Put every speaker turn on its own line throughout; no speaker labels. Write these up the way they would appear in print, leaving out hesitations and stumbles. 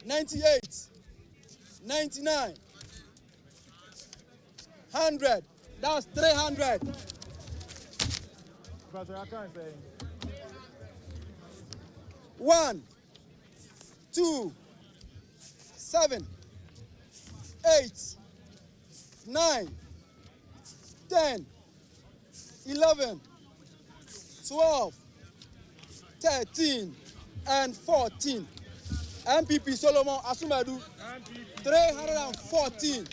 98, 99, 100. That's 300.
But I can't say.
1, 2, 7, 8, 9, 10, 11, 12, 13, and 14. MPP Solomon Asumadu, 314.
314.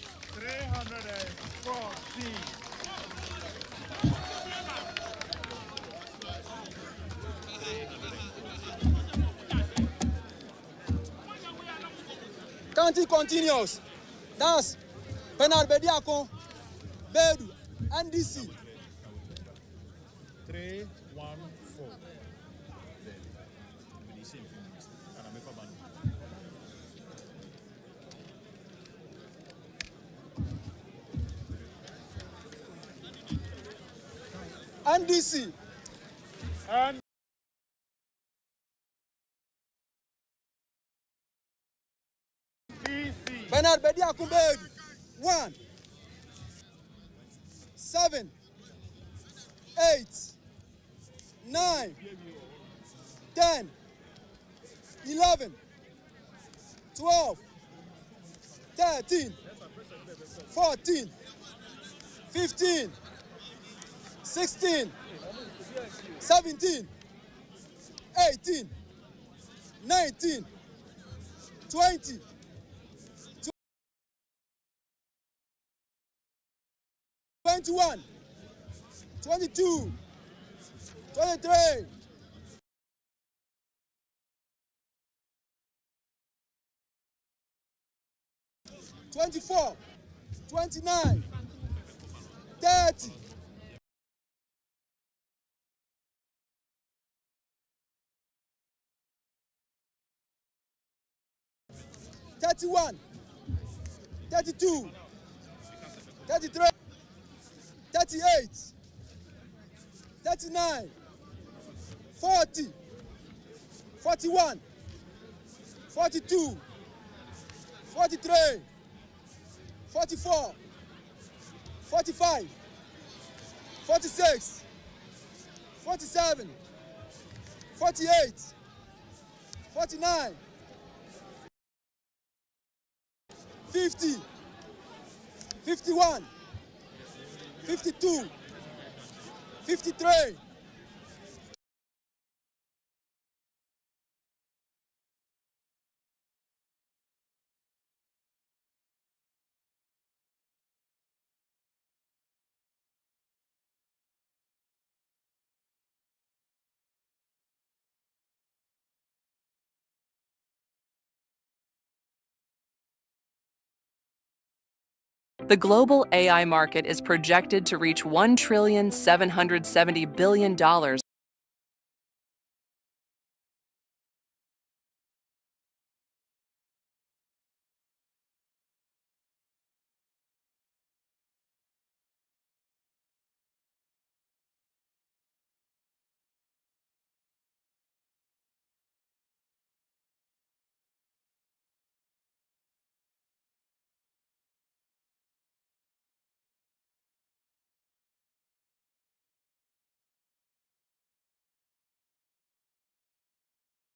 Counting continues. That's Penal Bediako, Bedu, NDC.
314.
NDC.
And PC.
Bernard Bediako Bedu. 1, 7, 8, 9, 10, 11, 12, 13, 14, 15, 16, 17, 18, 19, 20, 21, 22, 23, 24, 29, 30, 31, 32, 33, 38, 39, 40, 41, 42, 43, 44, 45, 46, 47, 48, 49, 50, 51, 52, 53,
The global AI market is projected to reach $1.770 trillion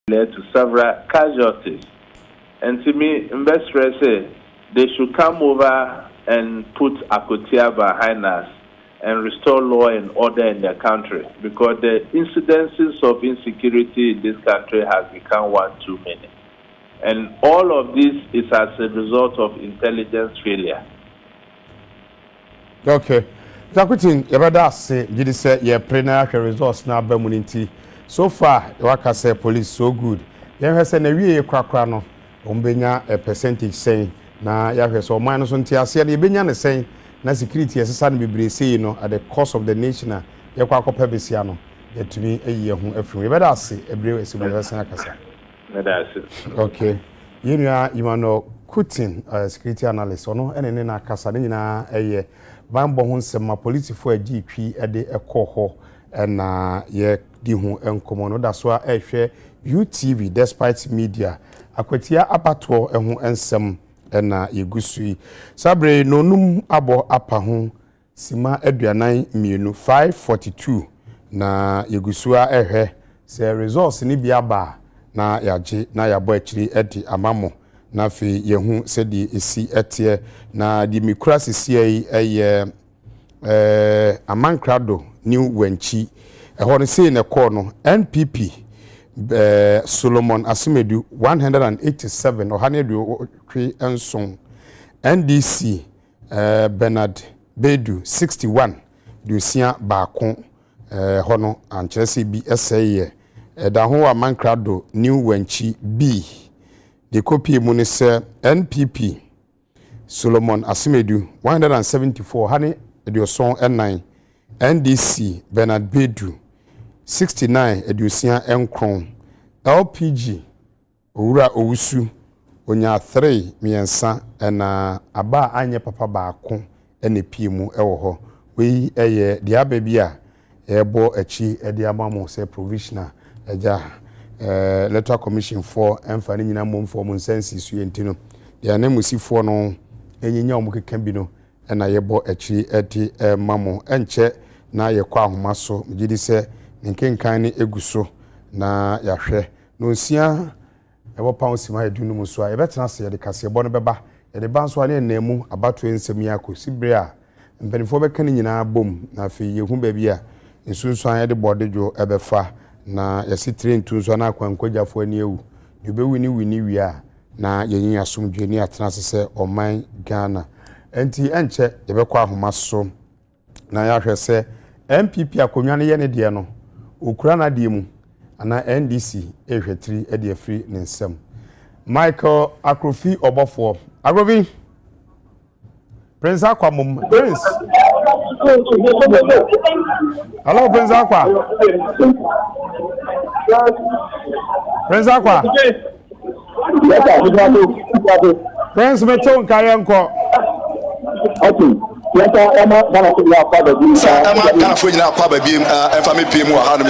led to several casualties. And to me, investors say they should come over and put Akwatia behind us and restore law and order in their country, because the incidences of insecurity in this country has become one too many. And all of this is as a result of intelligence failure.
Okay. Takutin, yabada say, did say your preneur results now bemuninti. So far, the worker say police so good. You have said a year crackrano, umbenya a percentage saying, na ya so minus on Tiasia, the Benyan saying, na security as a son be bracing at the cost of the nation, ya quaco pebisiano, yet to me a year whom every way. But I say, a brave is a okay. You know, Kutin, security analyst, or no, and then a Casanina a year. Bambo Hunsema police for a GP at the coho and ye di hu enkomo no that's why I share UTV despite media Akwatia apato eho ensem na yegusui sabre nonum abo apa ho sima aduanan mienu 542 na yegusua ehwe se resource ni bia ba na yaje na yabo akiri edi amamo na fe yehu se di esi etie na di mikura sisi eye amankrado new wenchi ehɔ ne sei ne kɔ no NPP Solomon Asimedu 187 ohanedu twe enson NDC Bernard Bedu 61 dusia baako hono ankyerese bi eseye da ho amankrado new wenchi B de copy mu ne se NPP Solomon Asimedu 174 hane edioson n9 NDC Bernard Bedu 69 edusia enkron LPG owura owusu onya 3 miensa na aba anye papa baako ene piemu ewo ho we eye dia babia ebo achi ede amamo se provisional eja electoral commission for emfani nyina mom for mon sense su yentino dia na musifo no enyinya omukeka bi no na yebo achi ede mamo enche na yekwa ahoma so mgidi se nkenkan ni eguso na yahwe no nsia ebo pa osima edunu mu so a yebetena se yede kase ebo no beba yede ba nso ane nnamu abato ensem yako sibre a mpanifo beka ni nyina bom na fe yehu ba bia nsunso an yede bodejo ebefa na yesi train tunso na akwankwajafo ani ewu de bewini wi a na yenyin asomdwe ni atena se oman Ghana enti enche yebekwa ahoma so na yahwe se MPP akonwa ne ye ne de no okura na de mu ana NDC ehwetiri e de free ne nsem Michael Akrofi obofo Akrofi Prince Akwamum Prince Hello Prince Akwa Prince Akwa Prince meton kayanko
Okay yata ama bana ko ya kwa da bi
ama kana fo nyina kwa ba bi family PM wa hanom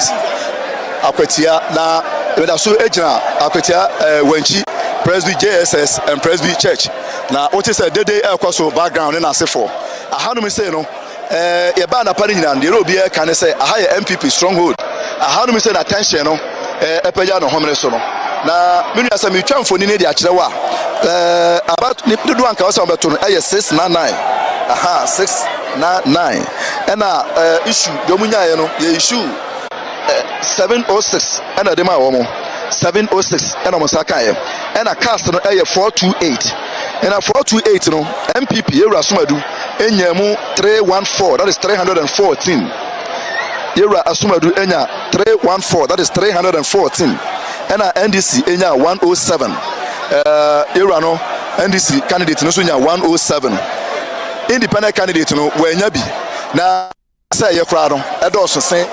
Akwatia na weda so ejina Akwatia wanchi Presby JSS and Presby Church na what say dede ekwaso background na asefo ahanom say no ye ba na pani nyina ndere obi e kan say aha ye MPP stronghold ahanom say na tension no epeja no homre so no na menu asa mi twamfo ni ne de akire wa about ni do anka wasa beto no 699 aha 699 ena issue domunya ye no ye issue 706 ena de ma wo mo 706 ena mo saka ye ena cast no 428 ena 428 no MPP Yewura Asumadu enyamu 314 that is 314 Yewura Asumadu enya 314 that is 314 ena NDC enya 107 Yewura no NDC candidate no so nya 107 independent candidate no wanya bi na say ye kra no edoso sen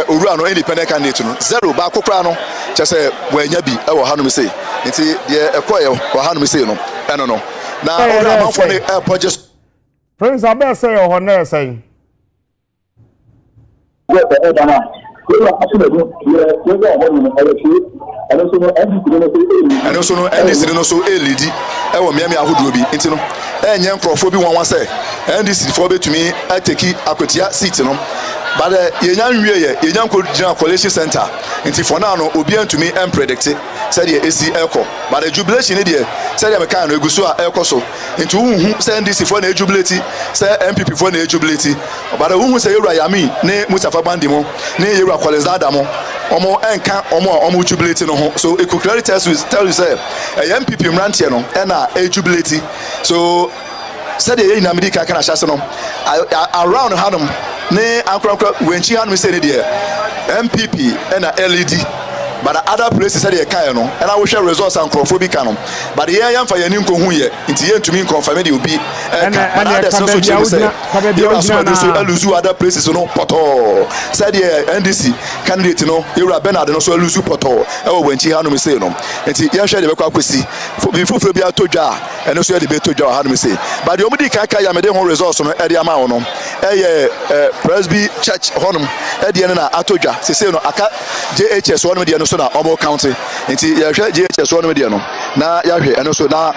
owura no independent candidate no zero ba kokra no che say wanya bi e wo hanom say nti ye ekoye wo hanom say no eno no na owura manfo ne project
Prince Abel say o na say
and also no NDC no so elidi e wo miami ahodo bi nti no enye nkrofo bi won say NDC for betumi ateki Akwatia seat no but yenya nwie ye yenya nkodina collation center nti for now no obi antumi predict say the AC echo but the jubilation ne dey say the mekan no eguso a echo so nti unhu say NDC for na jubilate say MPP for na jubilate but unhu say Yewura Yami ne Mustafa Bandimo ne Yewura Kwalezada mo omo enka omo jubilate no ho so it could clearly tell you say MPP mrantie no na jubilate so said the America can assess no around Hanum ne ankra wenchi Hanum say there MPP and LED but other places said they can no and I will share results and crophobic no but the yam for your nko hu ye nti ye ntumi confirm the obi and others also check say you also lose other places no poto said the NDC candidate no Yewura Bernard no so lose poto e wo wenchi Hanum say no nti ye share the bekwa kwesi before bi atodwa and also the betodwa Hanum say but the omudi kan kan ya me de ho results no e de ama wo no Presby Church honum e na atodwa sese no aka JHS honum de no so na omo county nti ya hwe JHS honum de no na ya hwe eno so na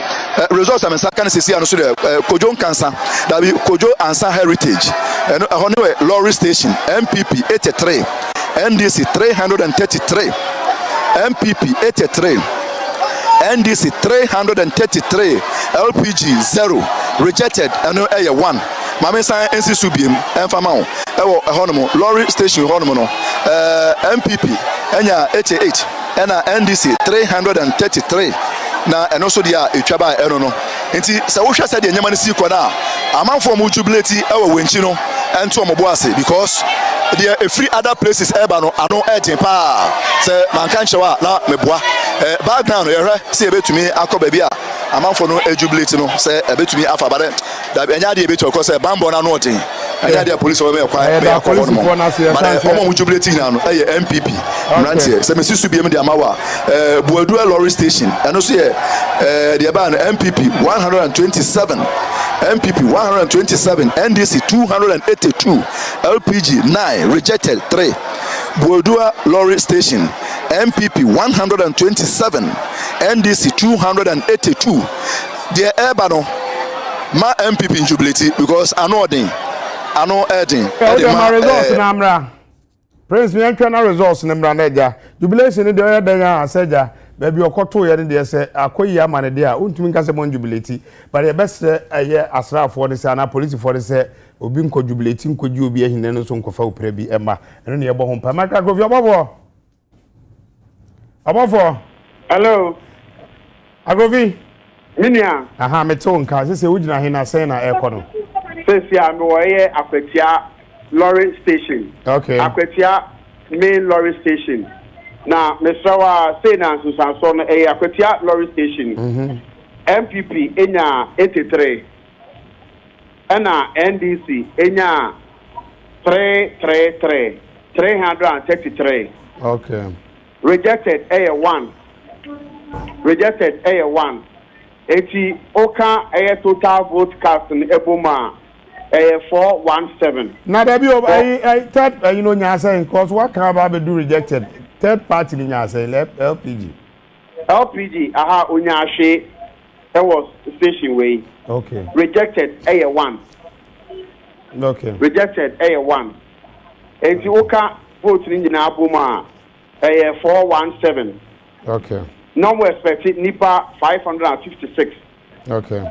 results am saka na sese ano so de Kojo Nkansa da bi Kojo Ansa Heritage eno honum we Lorry Station MPP 83 NDC 333 MPP 83 NDC 333 LPG 0 rejected eno 1 Mame san NC subiem enfama ho ewo ehonomo Lorry Station honomo no MPP enya 88 ena NDC 333 na eno so dia etwaba eno no nti se wo hwa se de nyama ne si koda amanfo mo jubilate ewo wenchi no ento mo bo ase because there a free other places eba no ano etin pa se manka nchewa na meboa background ye hwe se ebetumi akoba bia amanfo no jubilate no se ebetumi afa bare da enya de ebetu ko se bambo na no otin enya de police we kwa
police for na se
omo mu jubilate na no MPP mrantie se mesi subiem de amawa Buadu Lorry Station eno so ye de ba no MPP 127 MPP 127 NDC 282 LPG 9 rejected 3 Buadu Lorry Station MPP 127 NDC 282 the Ebano ma MPP in jubilate because ano adding
my results namra Prince me antwa results namra naja jubilation ni de dan aseja baby okoto ye de se akoyi amane de a untumi nkase mon jubilate but the best aye asrafo de se ana police for de se obi nko jubilate nko ji obi ahine no so nkofa opra bi ema eno ne yebo ho mpa maka go fi obofo
hello
Agovi
minia
aha meto nka se wugina he na se na ekono
sesi am woye Akwatia Lorry Station
okay
Akwatia main Lorry Station na mesrawa say na susanso no Akwatia Lorry Station MPP enya 83 ana NDC enya 333
okay
rejected A1 eti oka total vote cast in eboma 417
na da bi I third you know nya say cause what can about be do rejected third party ni nya say LPG
aha onya hwe it was station way
okay
rejected A1
okay
rejected A1 eti oka vote ni na aboma 417
okay
no more expected nipa 556
okay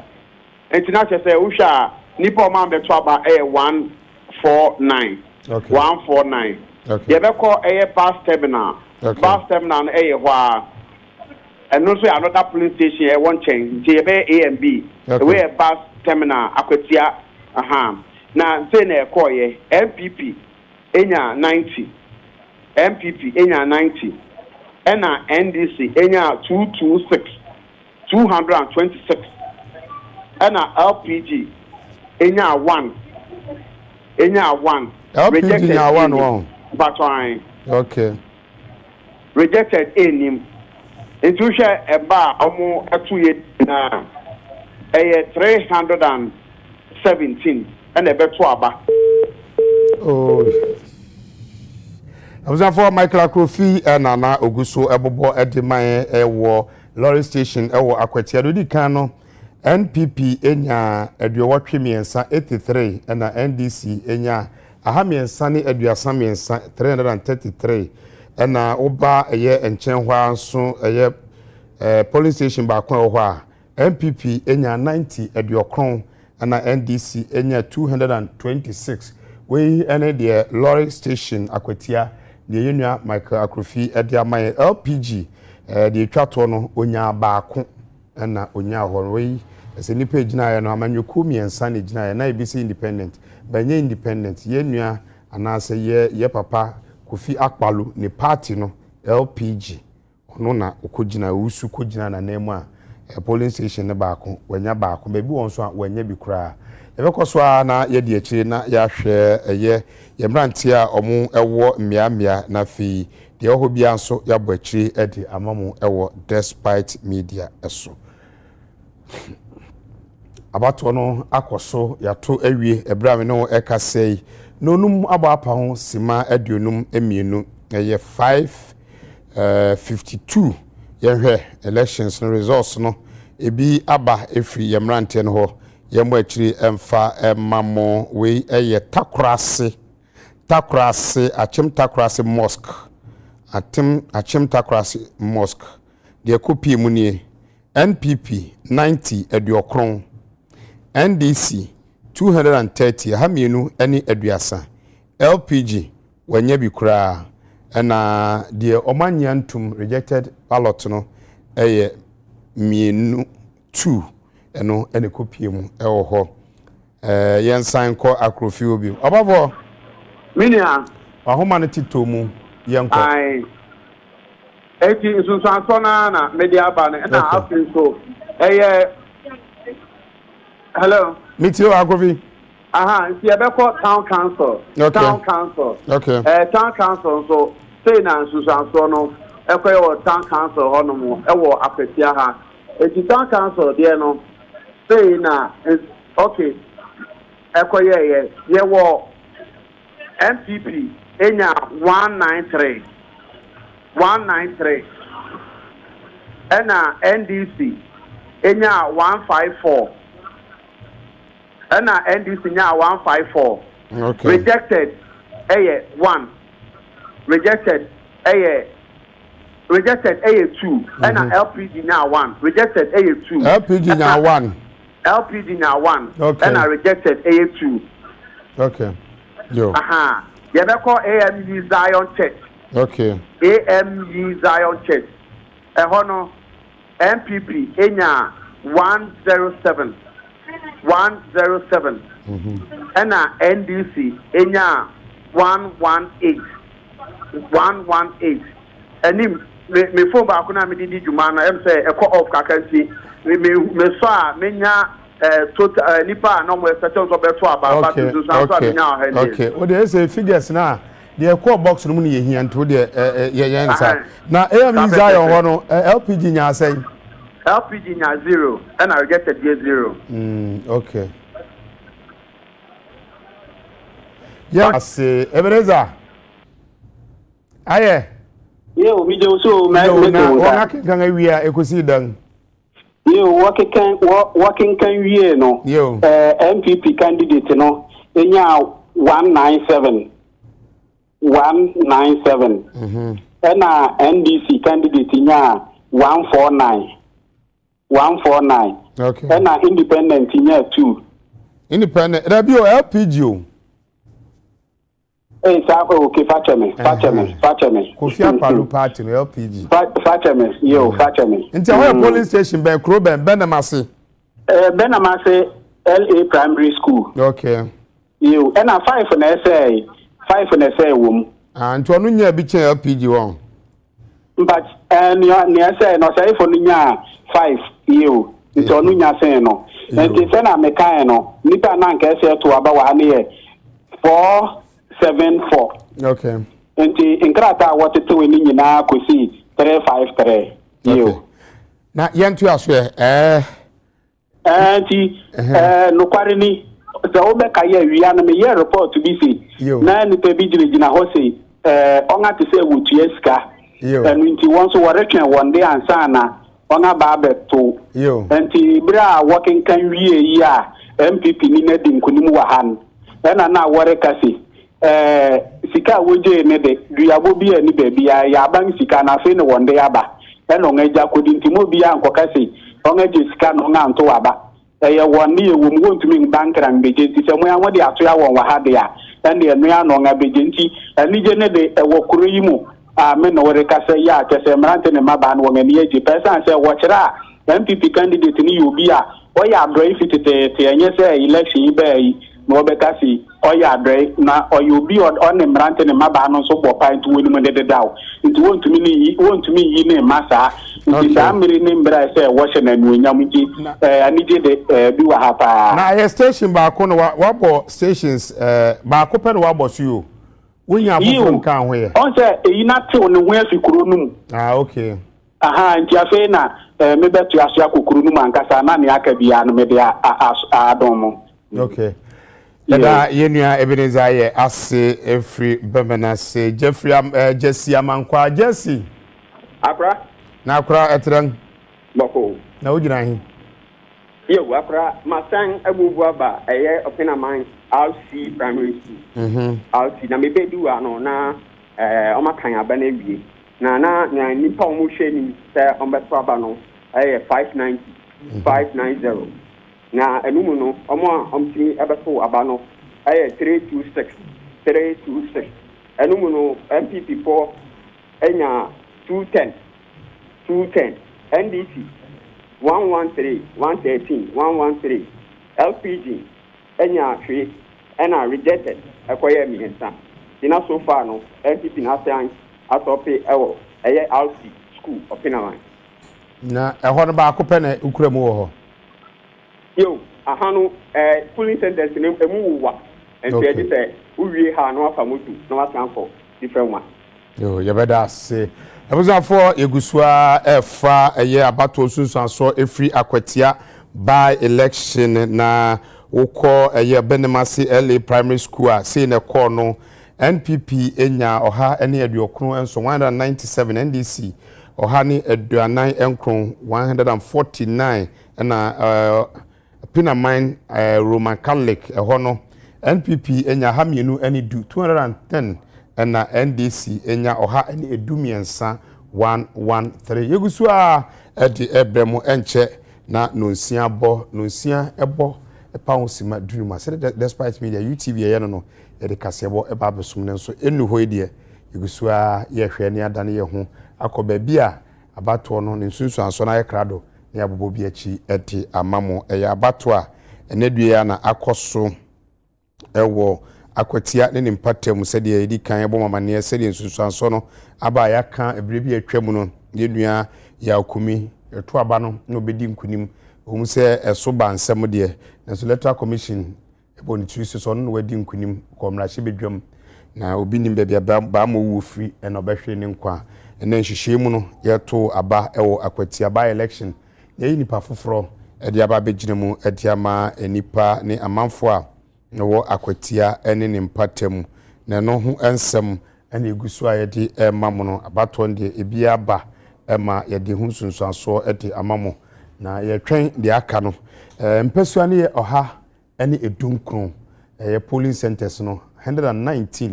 international say usha nipa man beto aba 149
okay
149
okay
ye be call bus terminal
okay
bus terminal no hwa and no so another police station one change je be A and B
okay.
we bus terminal Akwatia aha na say na call ye MPP enya 90 MPP enya 90 ena NDC enya 226 ena LPG enya 1
LPG nya 1
but fine
okay
rejected enim intuition eba omo atuye na 317 ena beto aba
oh Abuza for Michael Akrofi na oguso ebobo ediman ewo Lorry Station ewo Akwatia do di kan no NPP enya eduowatwe miensa 83 na NDC enya ahamiensa ne eduasa miensa 333 na oba eye enchen hwa nso eye police station ba kon ho a NPP enya 90 eduokron na NDC enya 226 we ene de Lorry Station Akwatia the yenua Michael Akrofi ediamay LPG the twato no onya baako na onya horwe ese ni page na ya no amanyoku miensa ne gina ya na ebisi independent banye independent yenua anase ye papa Kofi Akpalu ne party no LPG ono na okogina usu kogina na nemu a polling station ne baako wanya baako bebi won so a wanya bi kura ebekoso na ye de akire na ya hwe eye ye mrantie a omo ewo mmia na fi de oho bia nso ya bo akire edi amamu ewo despite media eso abato no akoso yato awie ebra me no ekasei no num aba apa ho sima aduonum emienu eye 552 yehwe elections no results no ebi aba efri yemrante no ho yemo akiri emfa emamo we eye takrase achim takrase mosque achim takrase mosque de kopie mu nie NPP 90 eduokron NDC 230 hamienu eni eduasa LPG wanya bi kura na de omanyantum rejected ballot no eye mienu 2 eno ene kopie mu ewo ho yensan ko akrofi obi obavo
minia
ahoma ne titomu yenko
ai eti nsunsan so na media ba na afin so hello
mitio akrofi
nti ebeko town council
okay.
Town council
okay
town council so say na nsunsan so no ekoye town council hono mo ewo Akwatia ha eti town council there no say na okay ekoye ye wo MPP enya 193 ena NDC enya 154 ena NDC nya 154
okay
rejected 1 rejected 2 ena LPG nya 1 rejected 2
LPG nya 1
okay. Ena rejected 2
okay yo
yebeko AME Zion Church
okay
AME Zion Church ehono MPP enya 107 ena NDC enya 118 enim me phone ba ko na me di djuma na em say eko off kakanti me so a menya total nipa na mo settle so beto aba ba to so
okay o dey say figures na the core box no mu ne yehia nto de ye nsa na am Zion ho no LPG nya say
LPG nya 0 and I rejected 0
okay yes Ebeneza aye
Yo, mi do so
na wona kan awia ekosi dan
Yo, working can we no MPP candidate no enya 197 ena NDC candidate nya 149
okay
ena independent nya 2
independent radio LPG o
okay Fachame
Kofi Apalu party no LPG
Fachame
nti our polling station be Kroben Benamase
Benamase LA Primary School
okay
yo ena 5 na say wom
nti onu nya bi chen LPG won
but ne say no say for nya 5 yo nti onu nya say no nti say na mekan no nipa na nka say to aba wa ne ye 474
okay
nti inkrata wotete we ni nyina kosi 353 yo
na yentu aso
nti no kware ni so obeka ye wia na me ye report bi si na ni pe bi gina ho sei onga te se wutu eska nti won so waretwen won de ansa na onga ba beto nti bra working kan wie yi a MPP ni na di nkonim wa han na wore kasi sika woje ne de duabo bi ani baabi ya ban sika na fe ne won de aba onga ja kodi nti mo bi anko kasi onga je sika no nga nto aba won ne ewum wontumi bankran beje nti se mo ya wode ato ya won wa ha de a ene enu ya no nga beje nti anije ne de wokoro yi mu me no wore kasa ya kese mrante ne maba no ngani eji person se wo kira MPP candidate ni yobi a oya adroi fitete enye se election yi bai no be kasi oya adroi na oyobi on ne mrante ne maba no so bo pa nti woni mo de dawo nti wontumi yi ne masa nti da mmiri ne mbra se wo hye na nuonyam nti anije de bi wa ha pa
na ye station ba ko no wabo stations ba ko pe no wabo so yo wonya afofo nka ho ye
on se eyi na te on ho afikuro num
okay
aha nti afei na me betu aso akokuru no mankasa na ne aka bia no me de adom.
Okay. Eda yenua Ebenezer ye ase every bemena se Jeffrey Jesse Amankwa Jesse.
Akra.
Na akra etran.
Boko.
Na ujina hin.
Yo akra masan abubu aba eye opina man RC primary school. RC na me bedu ano na o makan aba na wie. Na nipa o mo hwe ni se o beto aba no eye 590. Na enumu no omo omtimi ebeto aba no eye 326 enumu no MPP 4 enya 210 NDC 113 LPG enya hwe ena rejected ekoye miensa dina so far no MPP na san atope ewo eye RC school opinaman
na eho no ba akopɛ na ukuramu wo ho
yo ahanu polling centers ni emu wa enti e say uwie ha no afa motu na wasan for different one
yo yebeda se ebuzafo egusua efa eye abato sunsanso efri Akwatia by election na wokɔ eye Benemasi LA primary school a say na call no NPP enya oha ene aduokron enso 197 NDC oha ni aduanan enkron 149 na Pinaman Roman Catholic ehono NPP enya hamienu eni du 210 na NDC enya oha eni edumiensa 113 yegusua edi ebremu enche na nonsia ebo epa hosima duruma say despite media UTV ye no edi kasebo eba besum ne nso enu ho ede yegusua ye hwe ne adane ye ho akoba bia abato no ne nsunsu anso na ye krado ne abobo bi achi edi amamo eya abato a enedue ya na akoso ewo Akwatia ne nimpatem sede edi kan ebo mamane sede nsunsu anso no aba ya kan ebrebi atwam no ye nua ya okumi eto aba no na obedi nkunim omu se eso ba nsem de na so electoral commission ebo ni tiri so no wadi nkunim komra hye bedwam na obi nim bebia ba mo wu free na obehwe ne nkwa ena nhihye mu no yeto aba ewo Akwatia by election ye nipa foforo edi aba begine mu edi ama enipa ne amanfo a no Akwatia ene ne mpatem na no ho ensem ene egusu a yedi emam no abato de ebia ba ema yedi hu sunsuaso edi amamo na yetwen de aka no mpesua ne oha ene edunkron polling centers no 119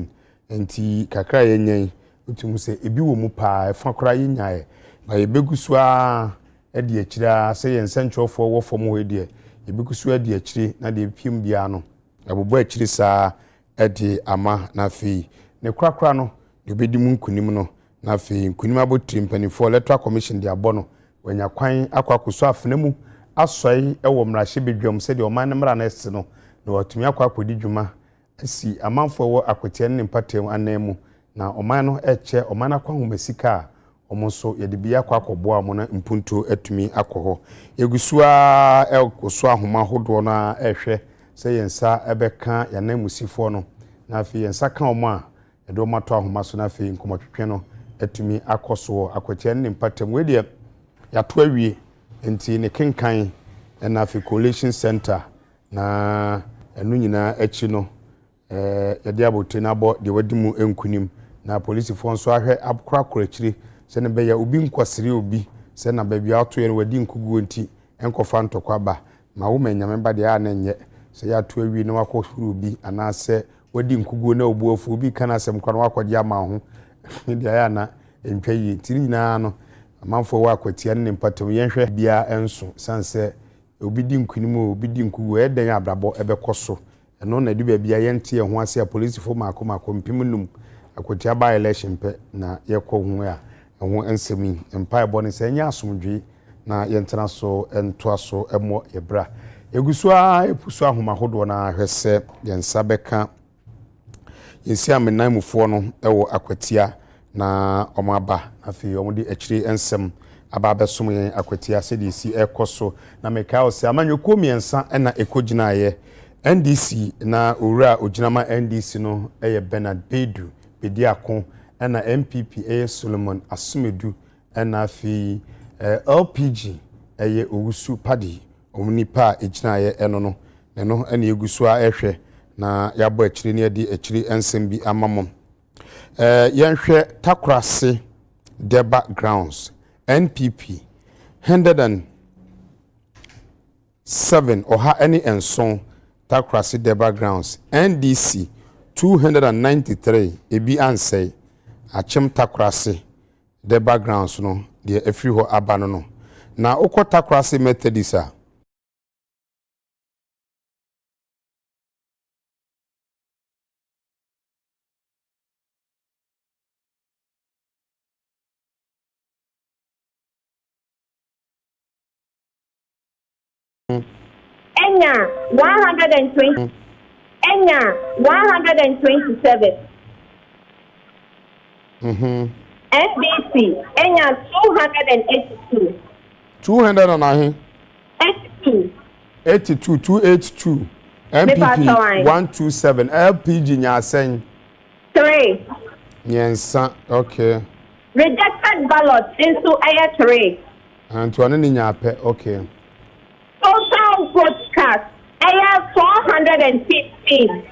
enti kakra yenyen otumu se ebi wo mu pa efa kora yenyae na yebegusua edi akira se yen centralfo wo fom ho edi yebegusua edi akiri na de piem bia no abobo akiri saa edi ama na fi ne krakra no de bedi mu nkunim no na fi nkunim abotrim panifo electoral commission de abono wanya kwan akwakoso afenemu asoi ewo mrahye bedwam se de oman mra na ese no na watumi akwakodi dwuma asi amanfo wo Akwatia ne mpatem anemu na oman no eche oman akwahomesika omonso yede bia kwakobo amona mpunto atumi akoho yegusua ekoso ahoma hodo na ehwe se yensa ebeka yanamusifo no na afi yensa ka omo a edo mato ahoma so na afi nkomotwetwe no atumi akoso Akwatia ne mpatem we de yato awie enti ne kenkan na afi coalition center na enu nyina achi no yede abote na abo de wadimu enkunim na police fo nso ahwe akrakora akiri se ne beya obi nkwasire obi se na ba bia ato ye wadi nkugu enti enkofa ntokwa ba ma wo manyame ba de a na nye se ya to awie na wakofuru obi anase wadi nkugu na obuofu obi kana asem kwa na wakodi ama ho de aya na entwayi tiri nyina no amanfo wa Akwatia ne mpatem yenhwe bia enso sanse obi di nkunim obi di nkugu eden abrabo ebekoso eno na du bia yente ho ase a police fo mako mpimnum Akwatia by election pe na yekọ hu a ho ensemi empire boni se nya asomdwe na yentena so entoaso emo yebra egusua epusu ahoma hodo na hwese yensa beka yensi amenamufo no ewo Akwatia na omaba afi omudi akiri ensem aba besom yen Akwatia CDC ekoso na mekao se amanyoko miensa na ekoginaye NDC na owura oginama NDC no eye Bernard Bedu bediako na MPP Solomon Asumedu ɛna fi LPG ɛyɛ owusu padi omnipa egyina ye eno no eno ɛna egusu a ɛhwɛ na yabɔ akyiri ne yɛde akyiri ensem bi amamom yɛnhwɛ takrase deba grounds NPP 107 oha any enson takrase deba grounds NDC 293 ebi ansay achem takrase deba grounds no de afiri ho aba no na okọ takrase Methodist a
Enya 120. Enya 127. NBC Enya 282.
282 282 MPP 127 LPG nyasen
3.
Nyensa okay.
Rejected ballot into air 3.
And to anani nyape okay.
Total vote cast air 415.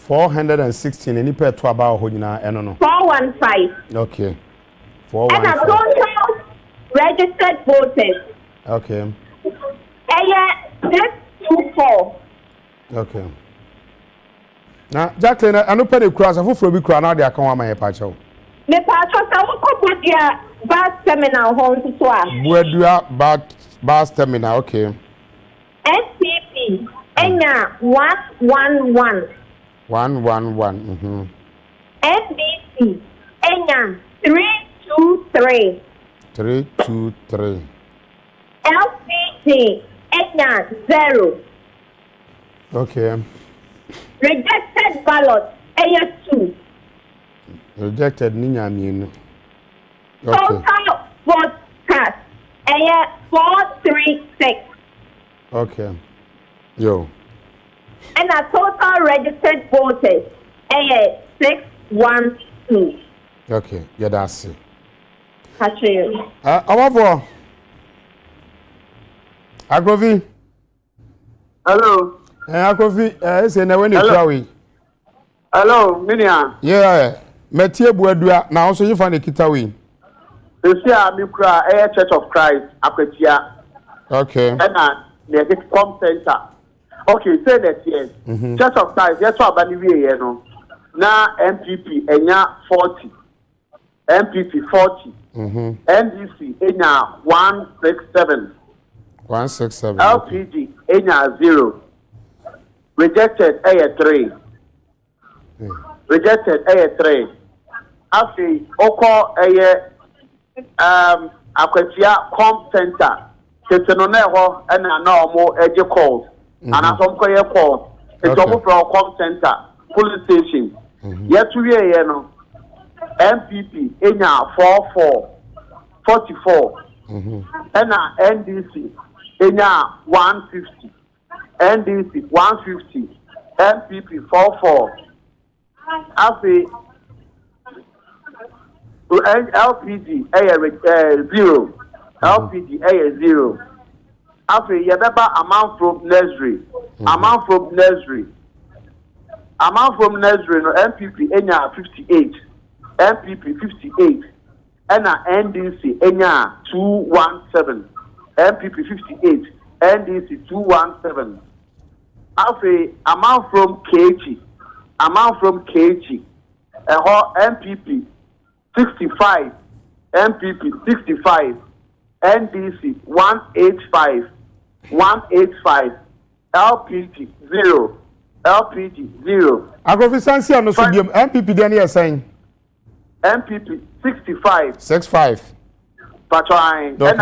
416 any pair to about ho nyina eno no
415.
okay.
And a total registered voters
okay.
air 624.
Okay. Na Jacqueline anu pe de kura afoforo bi kura na de aka wa ma ye pa chew.
Me pa cho sa wo ko bodia bus terminal ho nso a.
Buadua bus terminal okay.
SPP enya 111.
111
NBC enya 323.
323
LPG enya 0.
okay.
Rejected ballot enya 2.
Rejected ninya mienu okay.
Total vote cast enya 436.
Okay. Yo.
And a total registered voters enya 612.
Okay, yeah, that's it.
Actually.
Awafo. Agrovi.
Hello.
Agrovi, say na when you cry.
Hello, Minia.
Yeah, metie buadua na also yifa ne kitawi.
Esi a mi kura Church of Christ Akwatia.
Okay.
And the com center. Okay, say that yes. Church of Christ, yes, what about the no. Na MPP enya 40. MPP 40. NDC enya 167.
167.
LPG enya 0. Rejected aya 3. Rejected aya 3. Afi oko aya Akwatia com center. Keteno na ho na na omo eje calls. Ana som ko ye calls. It's omo from com center police station. Yetu ye no MPP enya 44. Ena NDC enya 150. NDC 150. MPP 44. Afi LPG zero. LPG 0. After Yabeba amount from nursery. Amount from nursery. Amount from nursery no MPP enya 58. MPP 58. Ena NDC enya 217. MPP 58. NDC 217. After amount from KG. Amount from KG. MPP 65. MPP 65. NDC 185. 185. LPG 0. LPG 0.
Agrovisansi ano so biom MPP dey na saying.
MPP 65.
65.
Patwine. And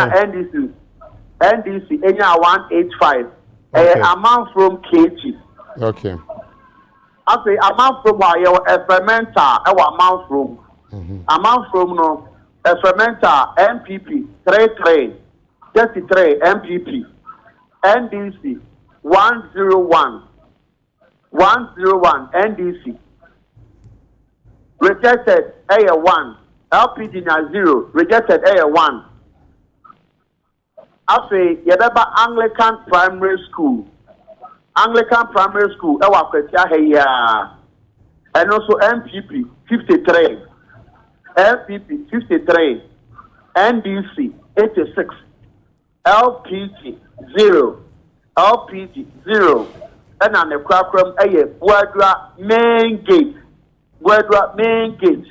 NDC enya 185.
Okay.
Amount from KG.
Okay.
After amount from a fermenter amount from. Amount from no a fermenter MPP 33 MPP NDC 101 NDC rejected A1 LPG na 0, rejected A1. Afe yebeba Anglican Primary School. Anglican Primary School ewa Akwatia heya. And also MPP 53. MPP 53. NDC 86. LPG 0. LPG 0. And on the crackroom Buadra main gate. Buadra main gate.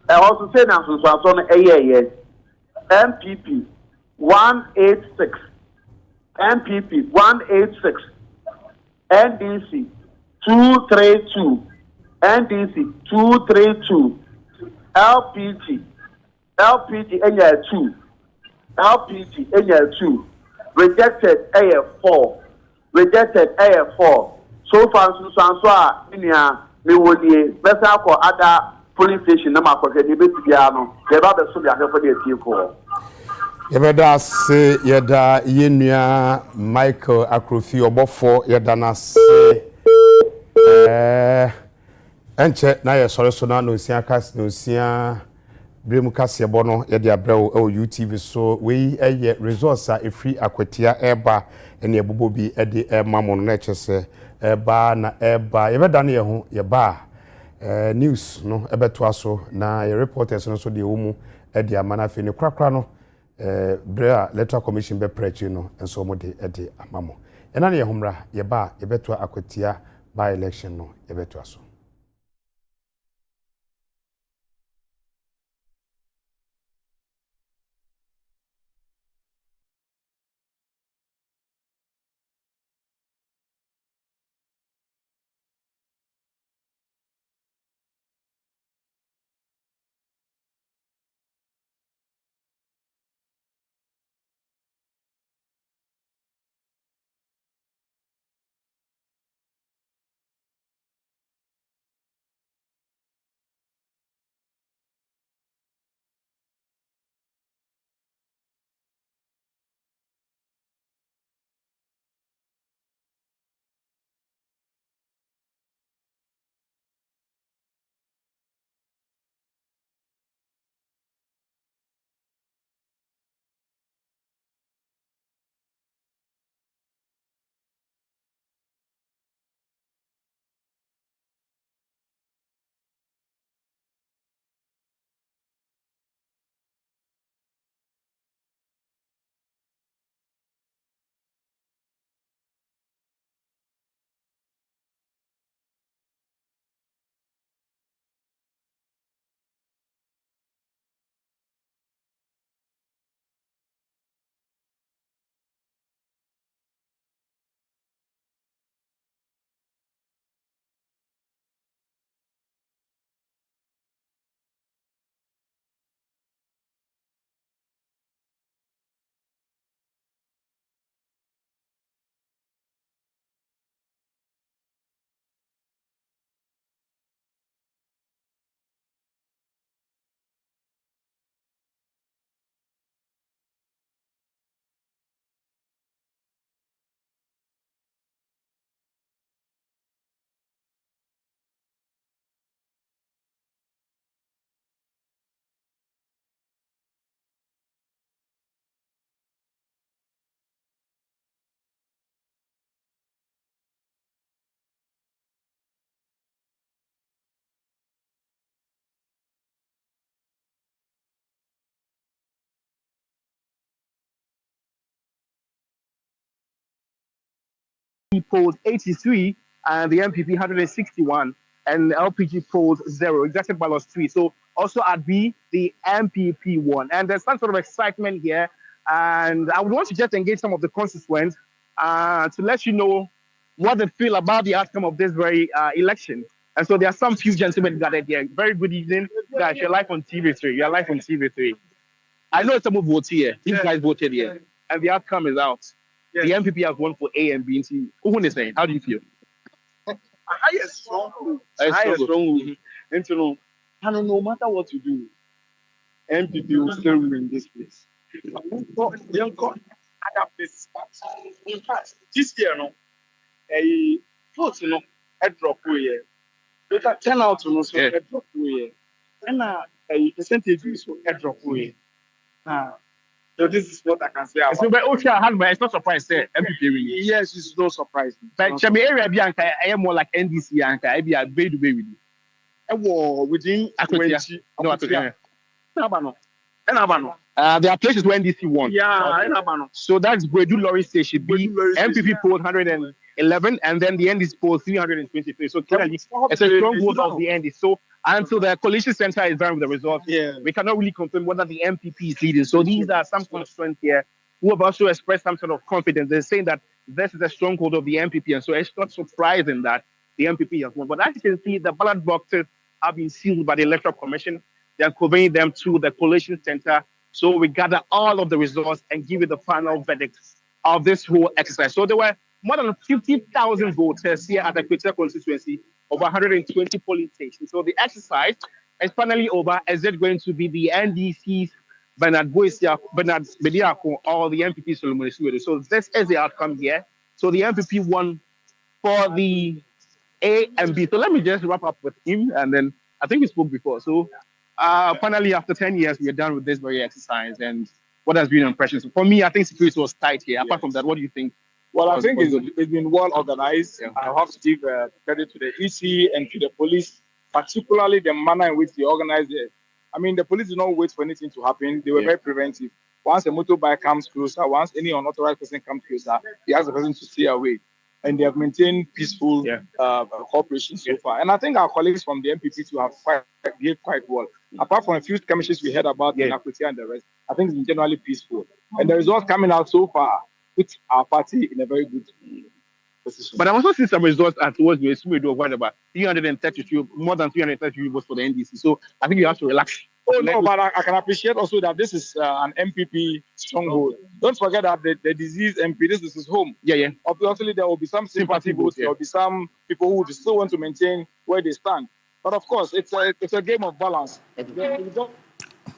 I also say now so MPP 186. MPP 186. NDC 232. NDC 232. LPG AL2. LPG AL2. Rejected AF4. Rejected AF4. So far, so me would be better for other police station. No matter the debate piano. The other soldier for the team for.
Yebeda se yeda yenua Michael Akrofi obofo yeda na se enche na ye sore so na no sia kas no sia bremu kase bo no yede abrɛw o UTV so we eye resource a efri Akwatia eba ene ebobo bi ede mamo no na kyese eba na eba yebeda na ye ho yeba news no ebeto aso na ye reporters no so de wo mu ede amana fe ne krakra no Brea Electoral Commission be preach no enso mo de amamo ena na ye homra ye ba ye beto Akwatia by election no ye beto aso
He polled 83 and the MPP 161 and LPG polled 0, rejected by lost 3. So also at B, the MPP won. And there's some sort of excitement here. And I would want to just engage some of the constituents to let you know what they feel about the outcome of this very election. And so there are some few gentlemen gathered here. Very good evening, guys. You're live on TV3. You're live on TV3. I know some of voted here. These guys voted here. And the outcome is out. Yes. The MPP has won for A and B and C. Who is saying? How do you feel?
I am strong. And you know, I don't know, no matter what you do, MPP will still win this place. Young God, adapt this. In fact, this year, no, a vote, you know, a drop away. Better turn out to know, so a drop away. And a percentage is so drop away. So this is what I can say about.
So, but it's not surprised, say MPP really.
Yes, it's no surprise.
But Chami area Bianca, I am more like NDC Anka, I be a baby baby.
Within
Akwatia. No, Akwatia.
Enabano.
There are places where NDC won.
Yeah, Enabano.
So that's Bredu Lorry Station B. MPP polled 111, and then the NDC polled 323. So clearly, it's a stronghold of the NDC. So until the coalition center is done with the results, we cannot really confirm whether the MPP is leading. So these are some constituents here who have also expressed some sort of confidence. They're saying that this is a stronghold of the MPP, and so it's not surprising that the MPP has won. But as you can see, the ballot boxes have been sealed by the Electoral Commission. They are conveying them to the coalition center. So we gather all of the results and give it the final verdict of this whole exercise. So there were more than 50,000 voters here at the Akwatia constituency, over 120 polling stations. So the exercise is finally over. Is it going to be the NDC's Bernard Bediako or the MPP Solomon Esumedu? So this is the outcome here. So the MPP won for the A and B. So let me just wrap up with him, and then I think we spoke before. So finally, after 10 years, we are done with this very exercise. And what has been your impression? So for me, I think security was tight here. Apart from that, what do you think?
Well, I think it's been well organized. I have to give credit to the EC and to the police, particularly the manner in which they organized it. I mean, the police did not wait for anything to happen. They were very preventive. Once a motorbike comes closer, once any unauthorized person comes closer, they ask the person to stay away. And they have maintained peaceful cooperation so far. And I think our colleagues from the MPP too have behaved quite well. Apart from a few skirmishes we heard about in Akwatia and the rest, I think it's been generally peaceful. And the results coming out so far put our party in a very good position.
But I also see some results towards the Esumedu of whatever 332, more than 332 votes for the NDC. So I think you have to relax.
Oh no, but I can appreciate also that this is an MPP stronghold. Don't forget that the diseased MP, this is his home. Obviously, there will be some sympathy votes. There will be some people who still want to maintain where they stand. But of course, it's a game of balance.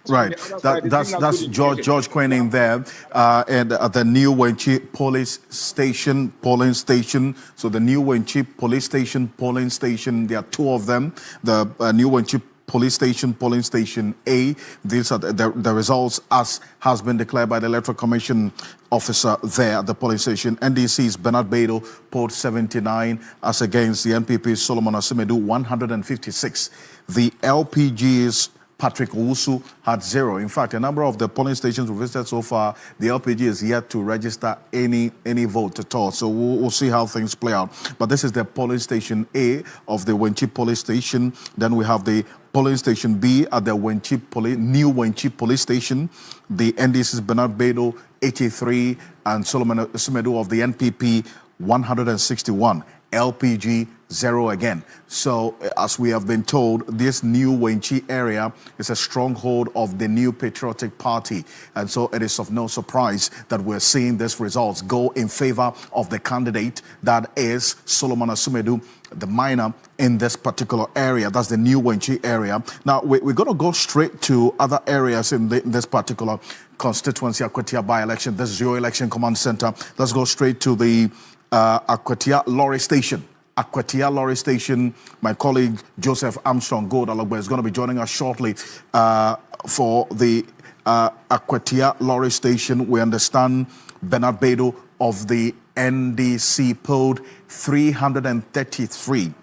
Right, that's George Quinn in there, and at the New Wenchi police station, polling station. So the New Wenchi police station, polling station, there are two of them. The New Wenchi police station, polling station A. These are the results as has been declared by the Electoral Commission officer there at the polling station. NDC's Bernard Beidou polled 79 as against the NPP's Solomon Esumedu 156. The LPG's Patrick Owusu had 0. In fact, a number of the polling stations we visited so far, the LPG is yet to register any vote at all. So we'll see how things play out. But this is the polling station A of the Wenchi police station. Then we have the polling station B at the New Wenchi police station. The NDC's Bernard Beidou 83 and Solomon Esumedu of the NPP 161. LPG 0 again. So as we have been told, this New Wenchi area is a stronghold of the New Patriotic Party. And so it is of no surprise that we're seeing these results go in favor of the candidate that is Solomon Esumedu, the minor in this particular area. That's the New Wenchi area. Now, we're going to go straight to other areas in this particular constituency, Akwatia by-election. This is your election command center. Let's go straight to the Akwatia Lorry Station. Akwatia Lorry Station. My colleague Joseph Armstrong Godalogbe is going to be joining us shortly for the Akwatia Lorry Station. We understand Bernard Beidou of the NDC polled 333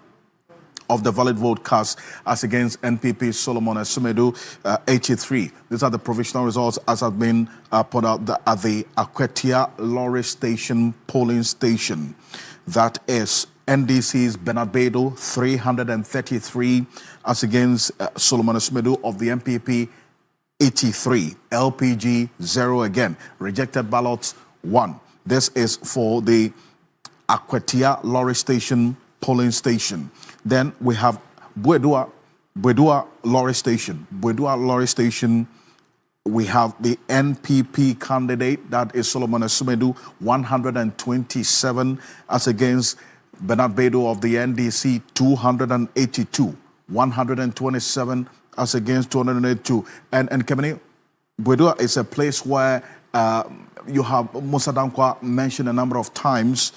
of the valid vote cast as against NPP Solomon Esumedu 83. These are the provisional results as have been put out at the Akwatia Lorry Station polling station. That is NDC's Bernard Beidou 333 as against Solomon Esumedu of the NPP 83. LPG 0 again. Rejected ballots 1. This is for the Akwatia Lorry Station polling station. Then we have Bwedua Lorry Station. Bwedua Lorry Station, we have the NPP candidate, that is Solomon Esumedu, 127 as against Bernard Beidou of the NDC, 282. 127 as against 282. And Kemeni, Bwedua is a place where you have Musa Dankwa mentioned a number of times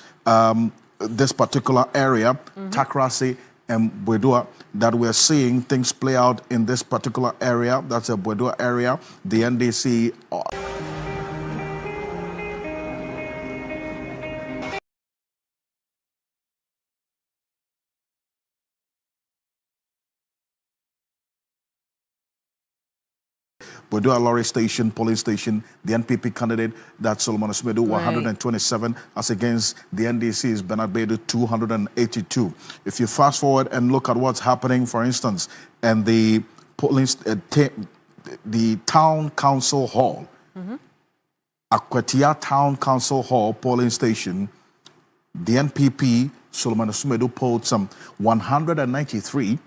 this particular area, Takrasi and Bwedua. that we're seeing things play out in this particular area. That's a Bwedoa area. The NDC. Bwedoa Lorry Station, Polling Station, the NPP candidate, that's Solomon Asmedu, 127, as against the NDC's Bernard Bedu, 282. If you fast forward and look at what's happening, for instance, and the town council hall, Akwatia Town Council Hall polling station, the NPP, Solomon Asmedu, polled some 193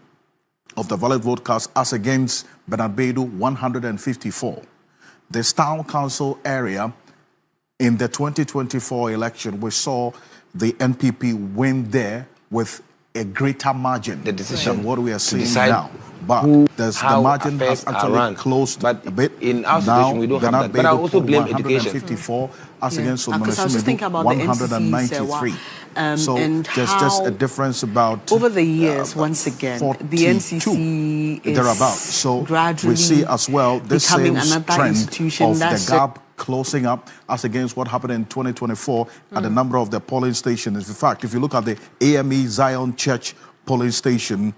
of the valid vote cast as against Bernard Bedu, 154. This town council area, in the 2024 election, we saw the NPP win there with a greater margin than what we are seeing now. But the margin has actually closed a bit.
In our situation, we don't have that. But I also blame education.
154 as against Solomon
Because I was just thinking about
193. So
and
there's just a difference about
over the years. Once again,
42,
the NCC is
thereabouts. So
gradually
we see as well this same trend of the gap closing up as against what happened in 2024 at the number of the polling stations. In fact, if you look at the AME Zion Church polling station,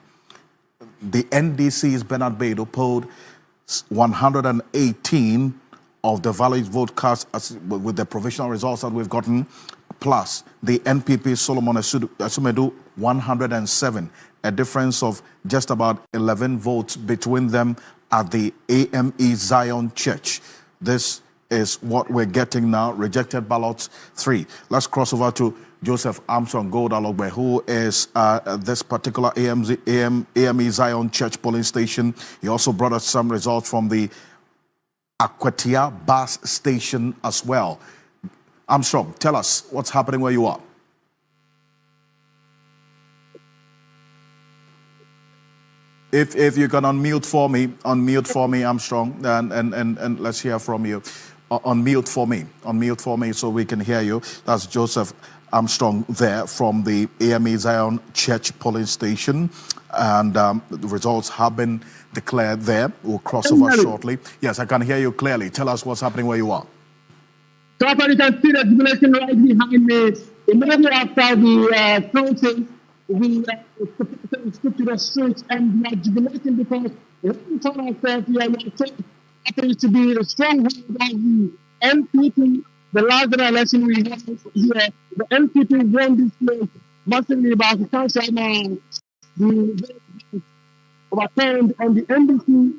the NDC's Bernard Bedu polled 118 of the valid vote cast with the provisional results that we've gotten, plus the NPP Solomon Asmedu 107, a difference of just about 11 votes between them at the AME Zion Church. This is what we're getting now. Rejected ballots 3. Let's cross over to Joseph Armstrong Goldalogbe, who is this particular AME Zion Church polling station. He also brought us some results from the Akwatia bus station as well. Armstrong, tell us what's happening where you are. If you can unmute for me, Armstrong, and let's hear from you. Unmute for me so we can hear you. That's Joseph Armstrong there from the AME Zion Church polling station, and the results have been declared there. We'll cross over shortly. Yes, I can hear you clearly. Tell us what's happening where you are.
So you can see the jubilation right behind me. Immediately after the counting, we took to the streets and we are jubilating because we told ourselves we are happens to be the stronghold of the NPP. The last election we had here, the NPP won this place massively by the council. The overturned, and the NDC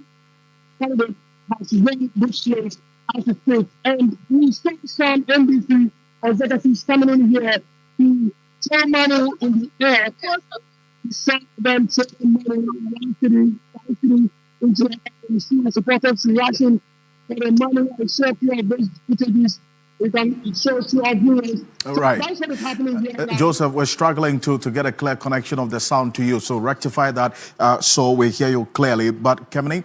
candidate has won this place as a state. And we saw some NDC executives coming in here to throw money in the air. We saw them throwing money in 1 city, 5 cities into the air. We see the supporters reaction for the money. I share few of those footages. We can show to our viewers.
All right.
That's what is happening here now.
Joseph, we're struggling to get a clear connection of the sound to you, so rectify that so we hear you clearly. But Kemini,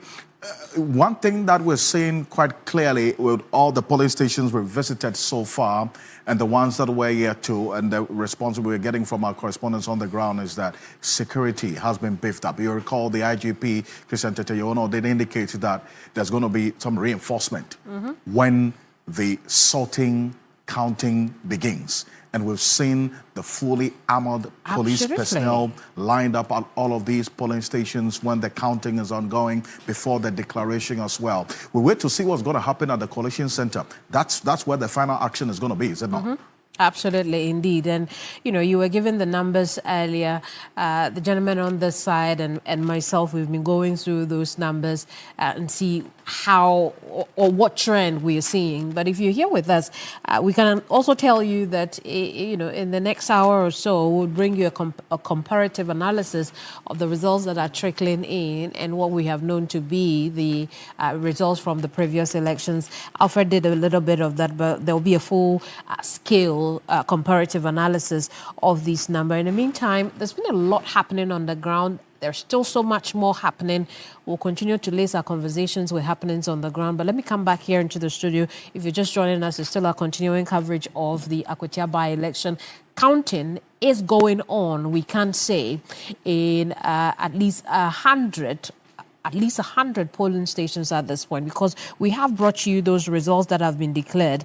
one thing that we're seeing quite clearly with all the polling stations we've visited so far and the ones that we're yet to, and the response we're getting from our correspondents on the ground, is that security has been beefed up. You recall the IGP, Christian Teteyono, they indicated that there's going to be some reinforcement when the sorting, counting begins. And we've seen the fully armored police personnel lined up at all of these polling stations when the counting is ongoing, before the declaration as well. We wait to see what's going to happen at the Coalition Center. That's where the final action is going to be, is it not?
Absolutely, indeed. And, you know, you were given the numbers earlier. The gentleman on this side and myself, we've been going through those numbers and see how or what trend we are seeing. But if you're here with us, we can also tell you that, you know, in the next hour or so, we'll bring you a comparative analysis of the results that are trickling in and what we have known to be the results from the previous elections. Alfred did a little bit of that, but there will be a full scale comparative analysis of this number. In the meantime, there's been a lot happening on the ground. There's still so much more happening. We'll continue to lace our conversations with happenings on the ground. But let me come back here into the studio. If you're just joining us, it's still our continuing coverage of the Akwatia by-election. counting is going on, we can say, in at least 100 polling stations at this point, because we have brought you those results that have been declared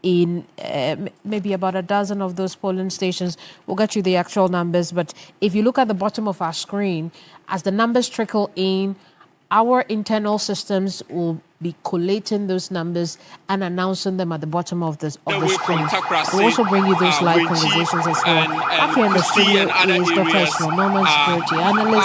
in maybe about a dozen of those polling stations. We'll get you the actual numbers, but if you look at the bottom of our screen, as the numbers trickle in, our internal systems will be collating those numbers and announcing them at the bottom of the screen. We'll also bring you those live conversations as well. Up here in the studio is Dr. Esmo Norman, security analyst,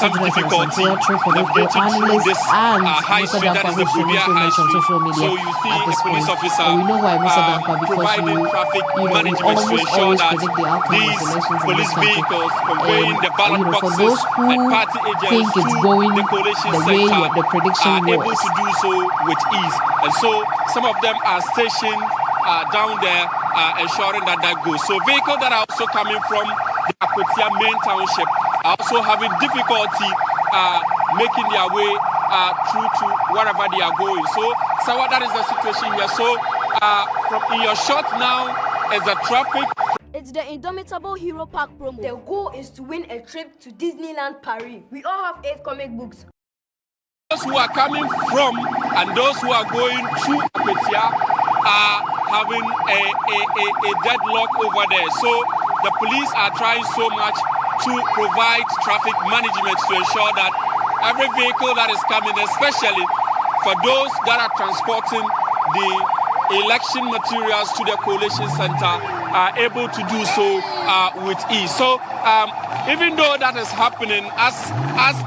Dr. Jonathan Santiatri, political analyst, and Mr. Dankwa, who's so much on social media at this point. And we know why, Mr. Dankwa, because we almost always predict the outcome of elections in this country. And, for those who think it's going the way the prediction was,
to do so with ease, and so some of them are stationed down there, ensuring that goes. So vehicles that are also coming from the Akwatia main township are also having difficulty making their way through to wherever they are going. So that is the situation here. So in your shot now is the traffic.
It's the Indomitable Hero Park promo. The goal is to win a trip to Disneyland Paris. We all have 8 comic books.
Those who are coming from and those who are going to Akwatia are having a deadlock over there. So the police are trying so much to provide traffic management to ensure that every vehicle that is coming, especially for those that are transporting the election materials to the collation center, are able to do so with ease. So even though that is happening, as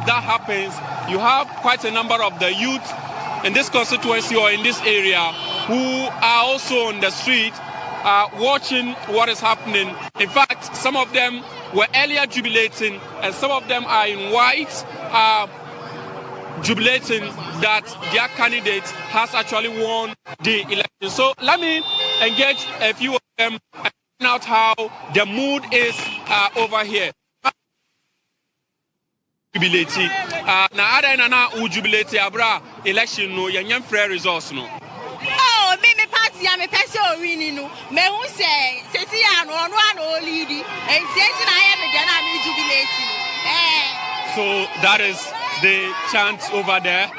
that happens, you have quite a number of the youth in this constituency or in this area who are also on the street watching what is happening. In fact, some of them were earlier jubilating, and some of them are in white jubilating that their candidate has actually won the election. So let me engage a few of them and find out how the mood is over here. Jubilate na ada na ujubilate abra election no yanyam free results no.
Oh, me party ya me pese o win no. Me hu say sesi ya no ono ana o lead and sesi na ya me na me jubilate no.
So that is the chant over there.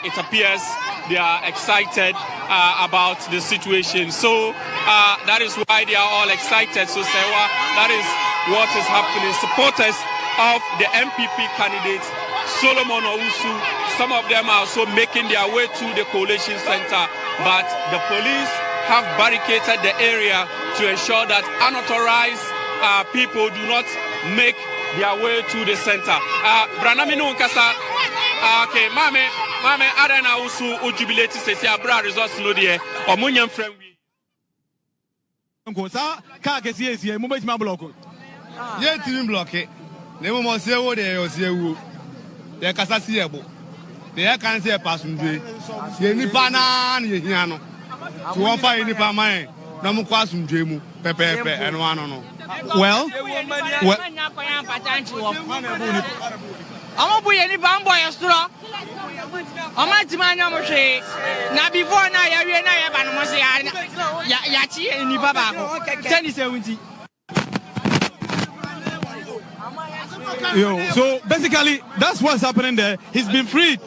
It appears they are excited about the situation. So that is why they are all excited. So Sewa, that is what is happening. Supporters of the MPP candidates, Solomon Owusu, some of them are also making their way to the collation center, but the police have barricaded the area to ensure that unauthorized people do not make their way to the center. Branaminu Nkasa, okay, Mame, Arena Usu, Ujubilate, says, Abra results no dear, or Munyam friend.
Yes, you block it. Never more say what they say. They are Casasiabo. They are can't say a passenger. Ye Nipana, Yano. To one fire Nipamai, Namuquasum Jemu, Pepe, and one on.
Well, I'm going to bamboy a straw. I'm not to my number. Now, before now, I have Yachi and Nibaba. 1070.
So basically, that's what's happening there. He's been freed.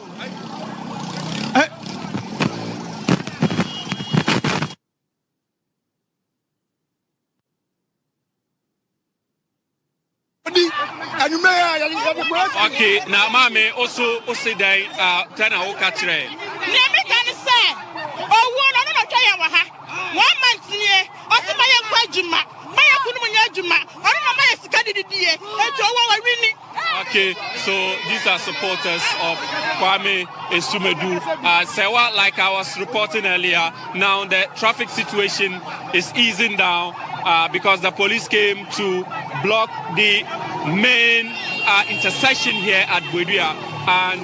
Okay, now, Mammy, also, Osidai, Tana Okatre.
Never can say, oh, one on a 1 month near, also by a Pajuma, by a Kunjuma, or my candidate, and
okay, so these are supporters of Kwame Esumedu. Sewa, like I was reporting earlier, now the traffic situation is easing down because the police came to block the main intersection here at Buedua, and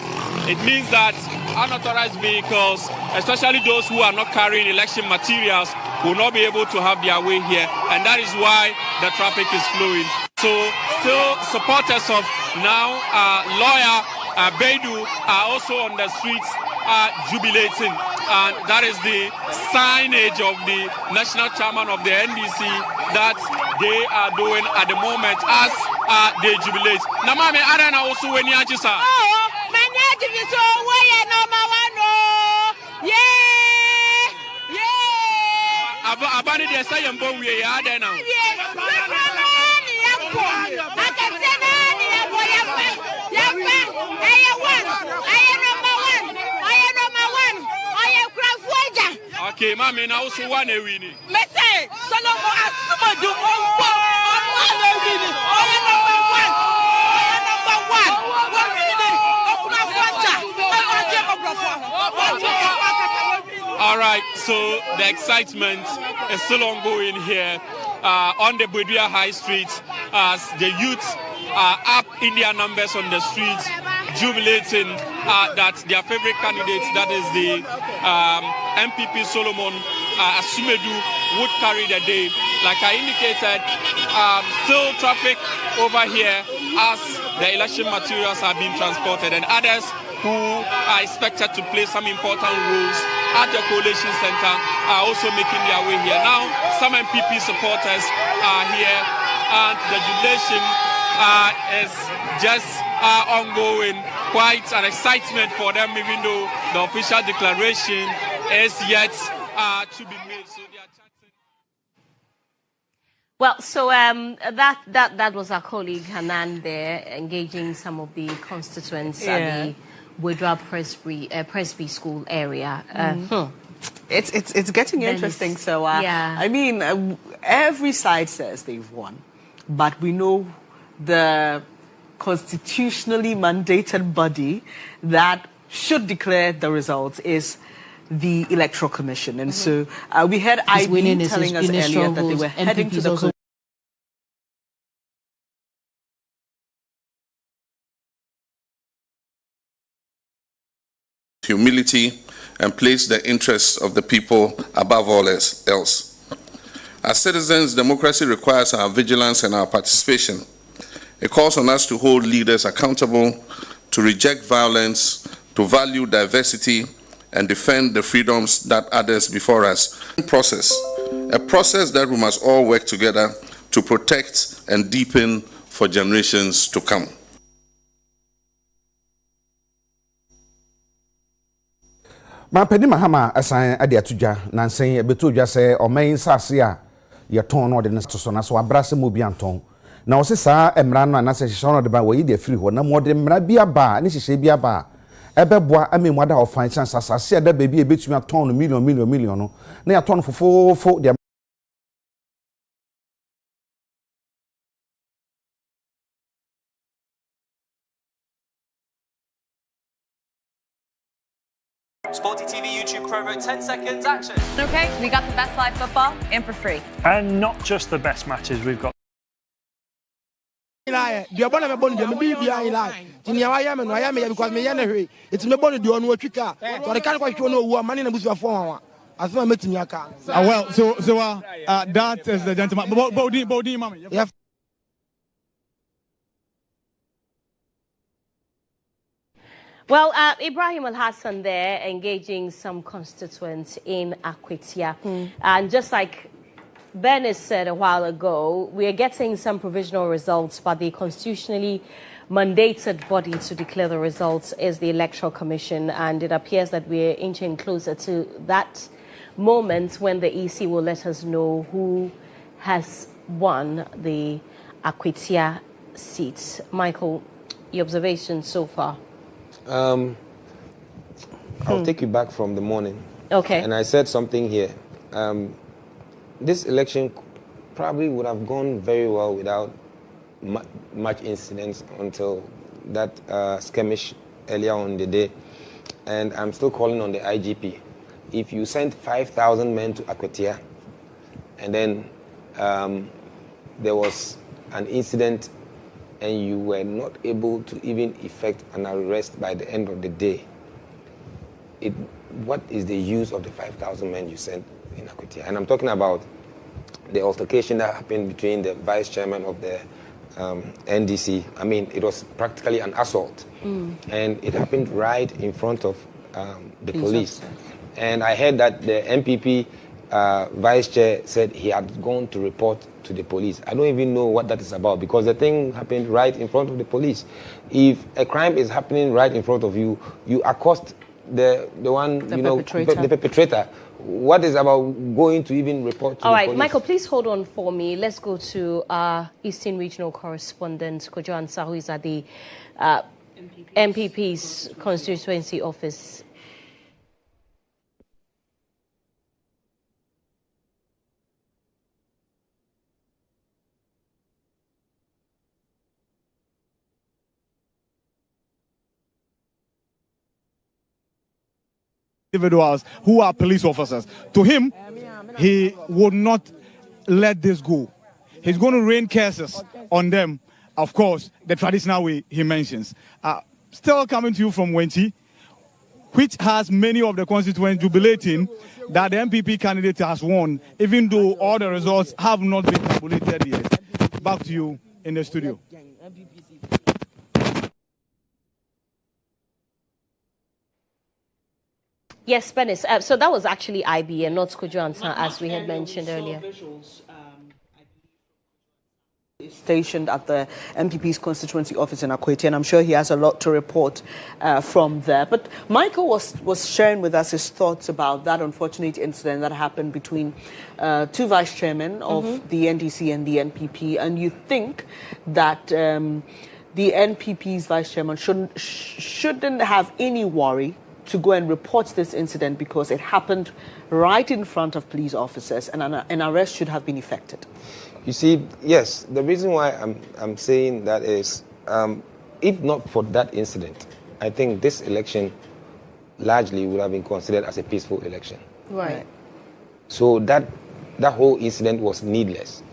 it means that unauthorized vehicles, especially those who are not carrying election materials, will not be able to have their way here, and that is why the traffic is flowing. So still supporters of now lawyer Beidou are also on the streets jubilating. and that is the signage of the national chairman of the NDC that they are doing at the moment as they jubilate. Now, Mami, I don't know also when you are just. Abani de say yambo we ya there now. Okay, Mami, now also one a winning. Me say, Solomon Asumadu All right, so the excitement is still ongoing here on the Budia High Street as the youth are up in their numbers on the streets, jubilating that their favorite candidate, that is the MPP Solomon Asumedu, would carry the day. Like I indicated, still traffic over here as the election materials are being transported, and others who are expected to play some important roles at the coalition center are also making their way here. Now, some MPP supporters are here, and the jubilation is just ongoing. Quite an excitement for them, even though the official declaration is yet to be made. So they are chanting.
Well, so that was our colleague Hanan there, engaging some of the constituents at the Woodrow Presby School area.
It's getting interesting. So I mean, every side says they've won, but we know the constitutionally mandated body that should declare the results is the Electoral Commission. And so we had IB telling us earlier that they were heading to the
humility and place the interests of the people above all else. As citizens, democracy requires our vigilance and our participation. It calls on us to hold leaders accountable, to reject violence, to value diversity, and defend the freedoms that others before us. A process that we must all work together to protect and deepen for generations to come.
Mampeni Mahama asan ade atuja nansen beto dwa se oman sase a ye ton no de ne so na so abrase mo bi anton na o se sa emra no na se hye no de ba wo yi de free ho na mo de mra bi aba ne hye bi aba ebeboa amemu ada of finance sase da ba bi e betumi aton no million no na ya ton fofofo de
Sporty TV YouTube promo 10 seconds action. Okay, we got the best live football and for free.
And not just the best matches, we've got
well, so that is the gentleman. Bodi, mami.
Yeah. Well, Ibrahim Al-Hassan there engaging some constituents in Akwatia. And just like Bernice said a while ago, we are getting some provisional results, but the constitutionally mandated body to declare the results is the Electoral Commission. And it appears that we're inching closer to that moment when the EC will let us know who has won the Akwatia seat. Michael, your observations so far?
I'll take you back from the morning.
Okay.
And I said something here. This election probably would have gone very well without much incidents until that skirmish earlier on the day. And I'm still calling on the IGP. If you sent 5,000 men to Akwatia and then there was an incident and you were not able to even effect an arrest by the end of the day, what is the use of the 5,000 men you sent in Akwatia? And I'm talking about the altercation that happened between the vice chairman of the NDC. I mean, it was practically an assault. And it happened right in front of the police. And I heard that the MPP vice chair said he had gone to report to the police. I don't even know what that is about, because the thing happened right in front of the police. If a crime is happening right in front of you, you accost the perpetrator. What is about going to even report to the police?
All right, Michael, please hold on for me. Let's go to our Eastern Regional Correspondent, Kojo Ansah, who is at the MPP's constituency office.
Individuals who are police officers. To him, he would not let this go. He's going to rain curses on them. Of course, the traditional way he mentions. Still coming to you from Wenchi, which has many of the constituents jubilating that the MPP candidate has won, even though all the results have not been tabulated yet. Back to you in the studio.
Yes, Benis. So that was actually IB and not Kojo Ansah, as we had mentioned earlier.
Stationed at the MPP's constituency office in Akwatia, and I'm sure he has a lot to report from there. But Michael was sharing with us his thoughts about that unfortunate incident that happened between two vice chairmen of the NDC and the NPP. And you think that the NPP's vice chairman shouldn't have any worry to go and report this incident because it happened right in front of police officers, and an arrest should have been effected.
You see, yes, the reason why I'm saying that is, if not for that incident, I think this election largely would have been considered as a peaceful election.
Right.
So that whole incident was needless.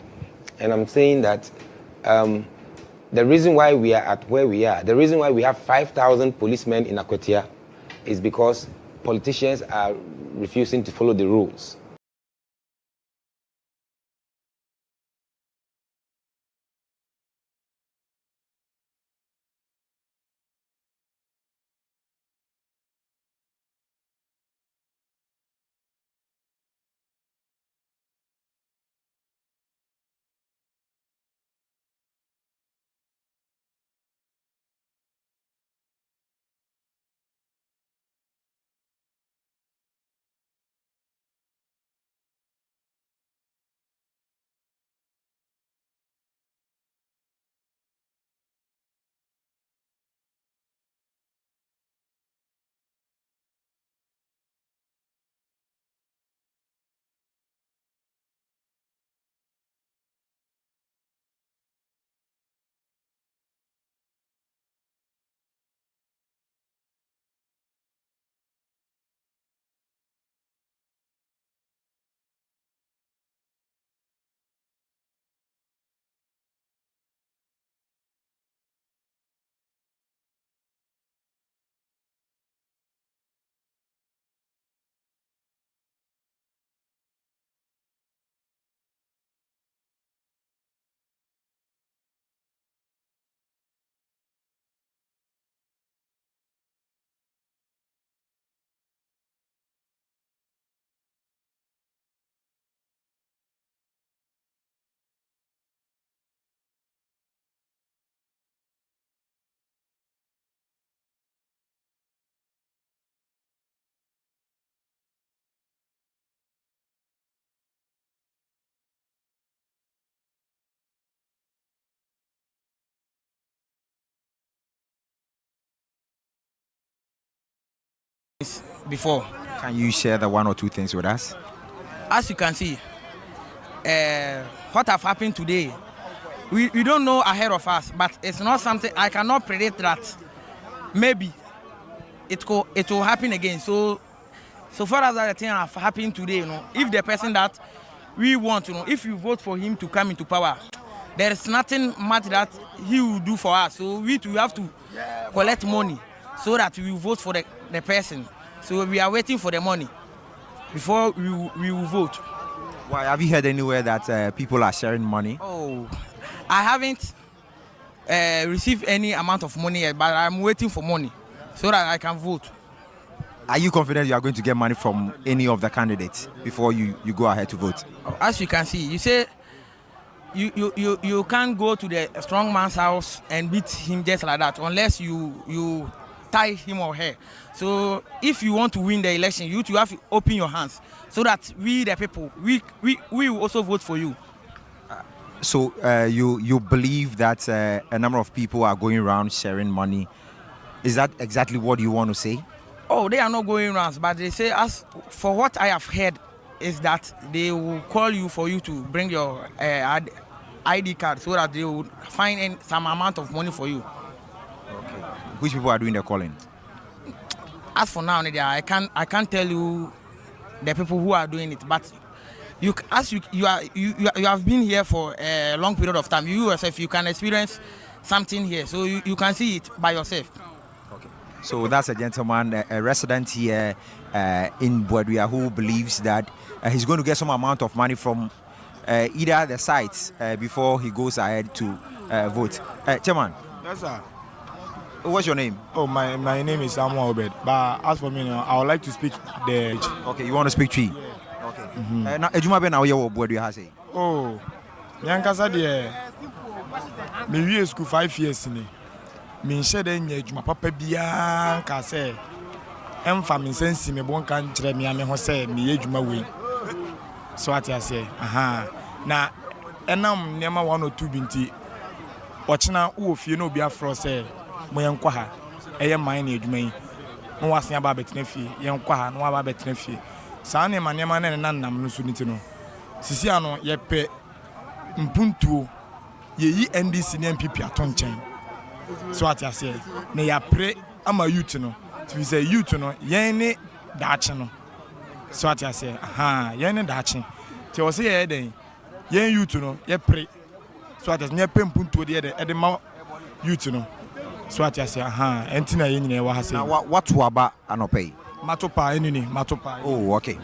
And I'm saying that the reason why we are at where we are, the reason why we have 5,000 policemen in Akwatia is because politicians are refusing to follow the rules.
Before.
Can you share the one or two things with us?
As you can see, what have happened today, we don't know ahead of us, but it's not something I cannot predict that maybe it will happen again. So far as that thing have happened today, if the person that we want, if you vote for him to come into power, there is nothing much that he will do for us. So we have to collect money so that we will vote for the person. So we are waiting for the money before we will vote.
Why, have you heard anywhere that people are sharing money?
Oh, I haven't received any amount of money yet, but I'm waiting for money so that I can vote.
Are you confident you are going to get money from any of the candidates before you go ahead to vote?
As you can see, you say you can't go to the strong man's house and beat him just like that unless you tie him or her. So if you want to win the election, you have to open your hands so that we the people we will also vote for you.
So you believe that a number of people are going around sharing money. Is that exactly what you want to say?
Oh, they are not going around, but they say, as for what I have heard, is that they will call you for you to bring your ID card so that they will find some amount of money for you.
Okay. Which people are doing the calling?
As for now, I can't tell you the people who are doing it, but you have been here for a long period of time. You yourself, you can experience something here, so you can see it by yourself.
Okay. So that's a gentleman, a resident here in Buadua, who believes that he's going to get some amount of money from either the sites before he goes ahead to vote. Chairman.
Yes, sir.
What's your name?
Oh, my name is Samuel Obed. But as for me, I would like to speak the...
Okay, you want to speak tree?
Yeah.
Okay. Now, Ejuma Ben, how do you say?
Oh, Yankasa de me school 5 years in it. Me share the Ejuma Papa Bian Case. Me sense me bon can tre me ame ho say me Ejuma we. So what I say, na enam nema 1 or 2 binti. Ochina wo fie no bia fro say mo yenkwa ha. Eye man na Ejuma yi. Mo wasen aba betena fie, yenkwa ha no aba betena fie. Saa nema na nanam no so niti no. Sisi ano ye pe mpuntuo ye yi NDC ne MPP atonchen. So what I say, na ya pre ama youth no. If you say youth no, yen ne daache no. So what I say, yen ne daache. Ti o say ye den, yen youth no, ye pre. So what I say, ne pe mpuntuo de e de ma youth no. So what I say, enti na yen nyina wa ha say.
Na what waba anopai?
Matopa enini, matopa.
Oh, okay.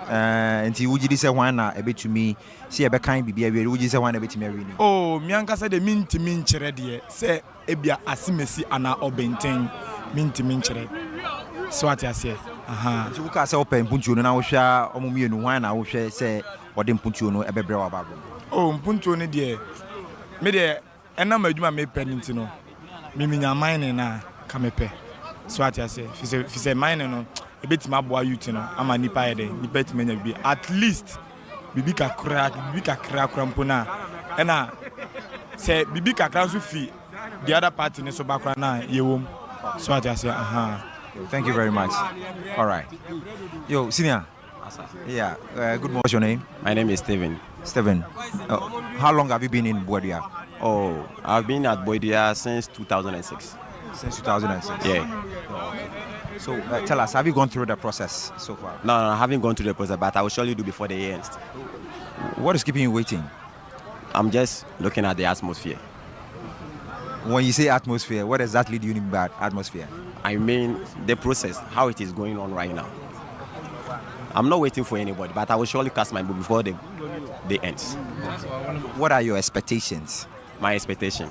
Enti wujidi se hwan na ebetumi se ebekan bibia wi wujidi se hwan na ebetumi awi ni.
Oh, mianka se de mintimi nkyere de se ebia asimesi ana obenten mintimi nkyere. So what I say.
Nti wuka se open mpuntuo no na wo hwa omumienu hwan na wo hwe se ode mpuntuo no ebebre wa babo.
Oh, mpuntuo ne de me de enam adwuma me peniti no. Miminya mine na kamepe. So what I say. Fi say mine no ebetima aboa youth no ama nipa yede nipa timenya bi at least bibi kakra mpona ena say bibi kakra so fi the other party ne so bakra na yewom. So what I say,
Thank you very much. All right. Yo, senior. Yeah. Good morning. What's your name?
My name is Steven.
Steven. How long have you been in Buadua?
Oh, I've been at Buadua since 2006.
Since 2006?
Yeah.
So tell us, have you gone through the process so far?
No, I haven't gone through the process, but I will surely do before the year ends.
What is keeping you waiting?
I'm just looking at the atmosphere.
When you say atmosphere, what exactly do you mean by atmosphere?
I mean the process, how it is going on right now. I'm not waiting for anybody, but I will surely cast my vote before the day ends.
What are your expectations?
My expectation?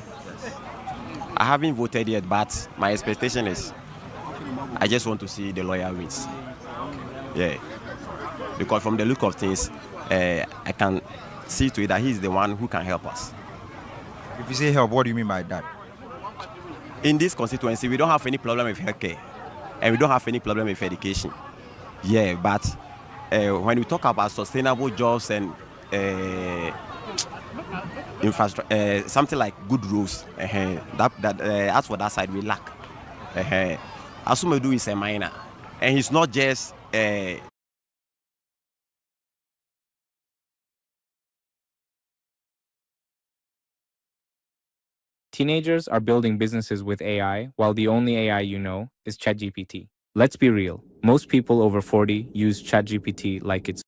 I haven't voted yet, but my expectation is I just want to see the lawyer wins. Yeah. Because from the look of things, I can see to it that he's the one who can help us.
If you say help, what do you mean by that?
In this constituency, we don't have any problem with healthcare, and we don't have any problem with education. Yeah, but when we talk about sustainable jobs and infrastructure, something like good roads, as for that side, we lack. Asumedu is a miner, and he's not just
Teenagers are building businesses with AI, while the only AI you know is ChatGPT. Let's be real. Most people over 40 use ChatGPT like it's...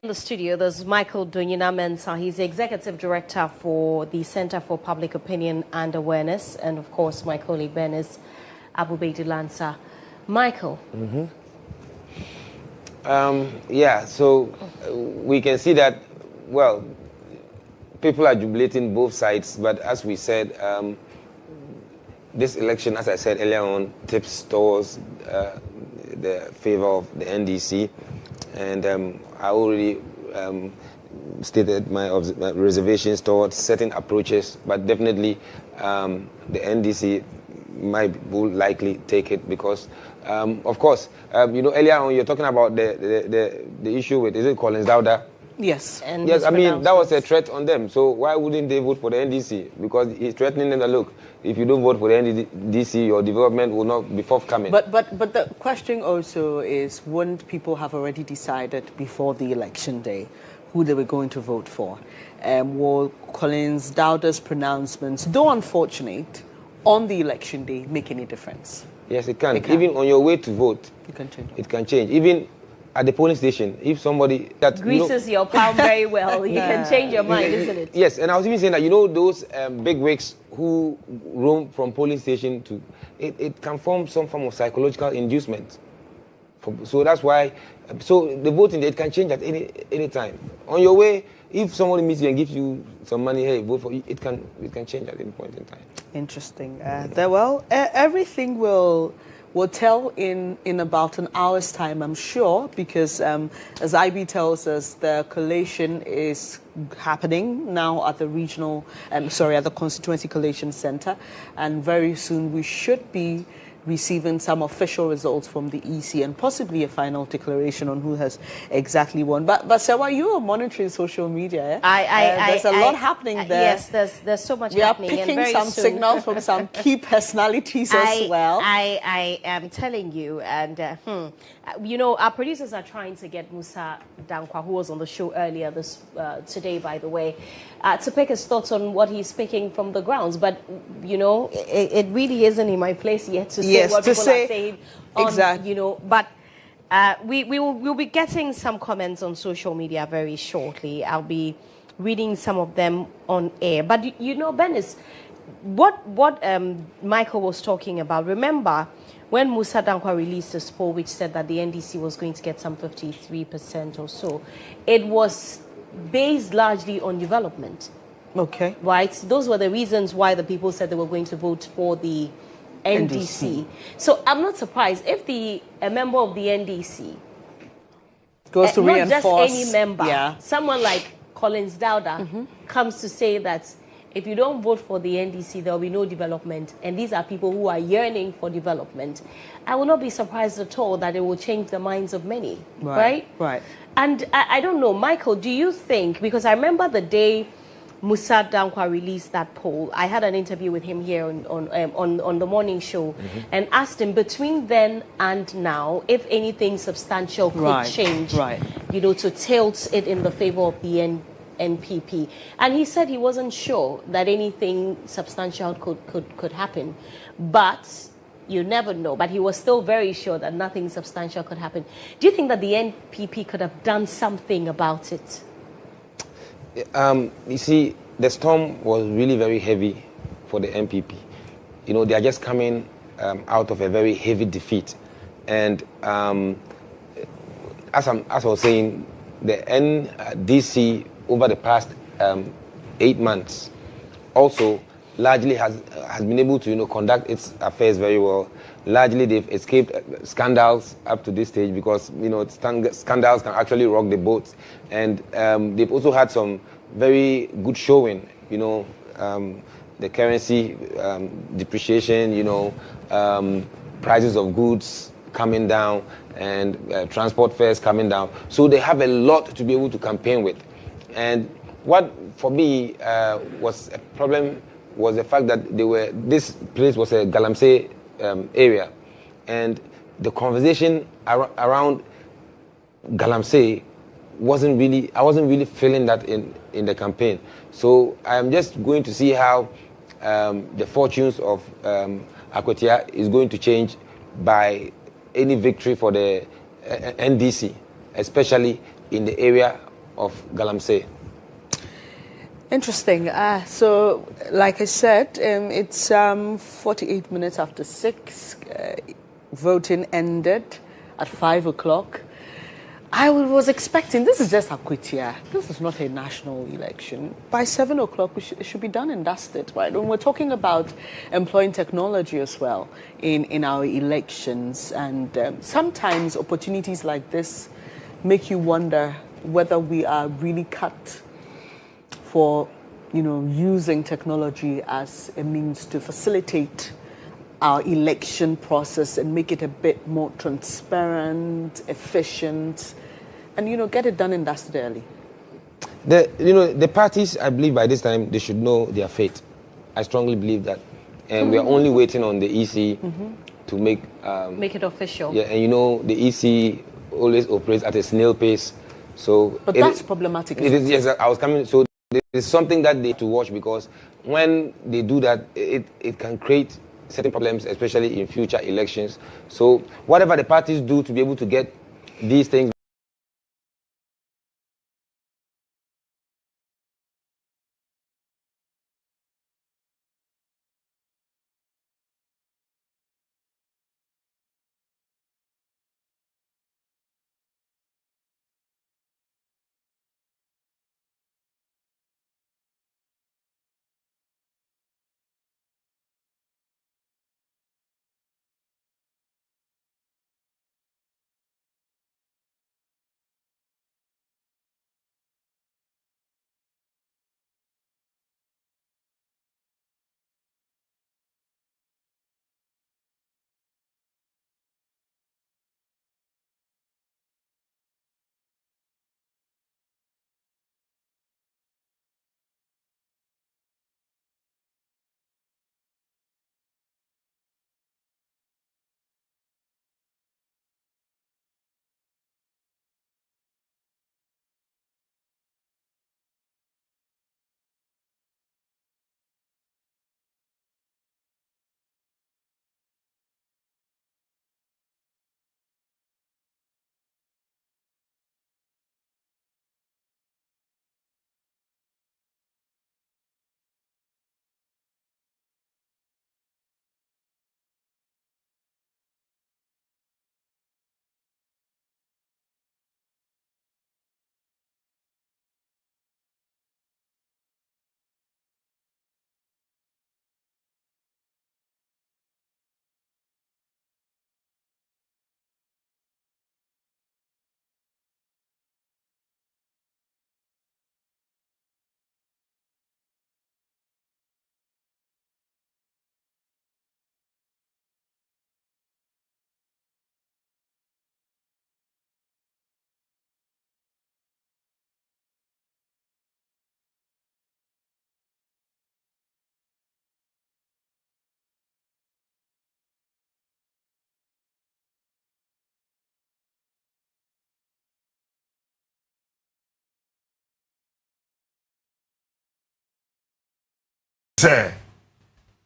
In the studio, there's Michael Dunyina Mensah. He's the Executive Director for the Center for Public Opinion and Awareness. And, of course, my colleague Ben is Abu Baidi Lansa. Michael.
Yeah, so we can see that, well, people are jubilating both sides, but as we said, this election, as I said earlier on, tips towards the favor of the NDC, and I already stated my reservations towards certain approaches, but definitely the NDC will likely take it because, of course, earlier on you're talking about the issue with, is it Collins Dowda?
Yes.
And yes, I mean, that was a threat on them. So why wouldn't they vote for the NDC? Because he's threatening them that, look, if you don't vote for the NDC, your development will not be forthcoming.
But the question also is, wouldn't people have already decided before the election day who they were going to vote for? Will Collins Dowda's pronouncements, though unfortunate, on the election day make any difference?
Yes, it can. Even on your way to vote, it can change. Even at the polling station, if somebody that
greases your palm very well, you can change your mind, isn't it?
Yes, and I was even saying that those big wigs who roam from polling station to it can form some form of psychological inducement. So that's why. So the voting it can change at any time. On your way, if somebody meets you and gives you some money, hey, vote for you. It can change at any point in time.
Interesting. Everything will tell in about an hour's time, I'm sure, because as IB tells us, the collation is happening now at the at the Constituency Collation Center, and very soon we should be receiving some official results from the EC and possibly a final declaration on who has exactly won. But Sewa, you are monitoring social media. There's a lot happening there.
Yes, there's so much
happening.
We
are picking some signals from some key personalities as well.
I am telling you, and our producers are trying to get Musa Dankwa, who was on the show earlier today, by the way, to pick his thoughts on what he's speaking from the grounds. But it really isn't in my place yet to say what people are saying.
Exactly.
But we'll be getting some comments on social media very shortly. I'll be reading some of them on air. But Benis, what Michael was talking about. Remember when Musa Dankwa released this poll, which said that the NDC was going to get some 53% or so, it was based largely on development.
Okay.
Right? Those were the reasons why the people said they were going to vote for the NDC. So I'm not surprised if a member of the NDC
goes to reinforce,
not just any member, someone like Collins Dowda comes to say that if you don't vote for the NDC, there will be no development, and these are people who are yearning for development, I will not be surprised at all that it will change the minds of many, right?
Right.
And I don't know, Michael, do you think, because I remember the day Musa Dankwa released that poll, I had an interview with him here on the morning show and asked him between then and now if anything substantial could change, to tilt it in the favor of the NPP. And he said he wasn't sure that anything substantial could happen. But you never know. But he was still very sure that nothing substantial could happen. Do you think that the NPP could have done something about it?
You see, the storm was really very heavy for the NPP. They are just coming out of a very heavy defeat. And as I was saying, the NDC over the past 8 months also largely has been able to conduct its affairs very well. Largely they've escaped scandals up to this stage because scandals can actually rock the boat, and they've also had some very good showing. The currency depreciation, prices of goods coming down, and transport fares coming down. So they have a lot to be able to campaign with. And what for me was a problem was the fact that this place was a Galamsey area, and the conversation around Galamsey I wasn't really feeling that in the campaign. So I'm just going to see how the fortunes of Akwatia is going to change by any victory for the NDC, especially in the area of Galamsey.
Interesting. So, like I said, it's 48 minutes after 6. Voting ended at 5 o'clock. I was expecting, this is just Akwatia. This is not a national election. By 7 o'clock, it should be done and dusted, right? And we're talking about employing technology as well in our elections. And sometimes opportunities like this make you wonder whether we are really cut for, using technology as a means to facilitate our election process and make it a bit more transparent, efficient, and get it done and dusted early.
The parties, I believe by this time they should know their fate. I strongly believe that, and we are only waiting on the EC to make
it official.
Yeah, and the EC always operates at a snail pace, so.
But that's problematic.
It is, yes. I was coming. So there's something that they have to watch, because when they do that, it can create certain problems, especially in future elections. So whatever the parties do to be able to get these things.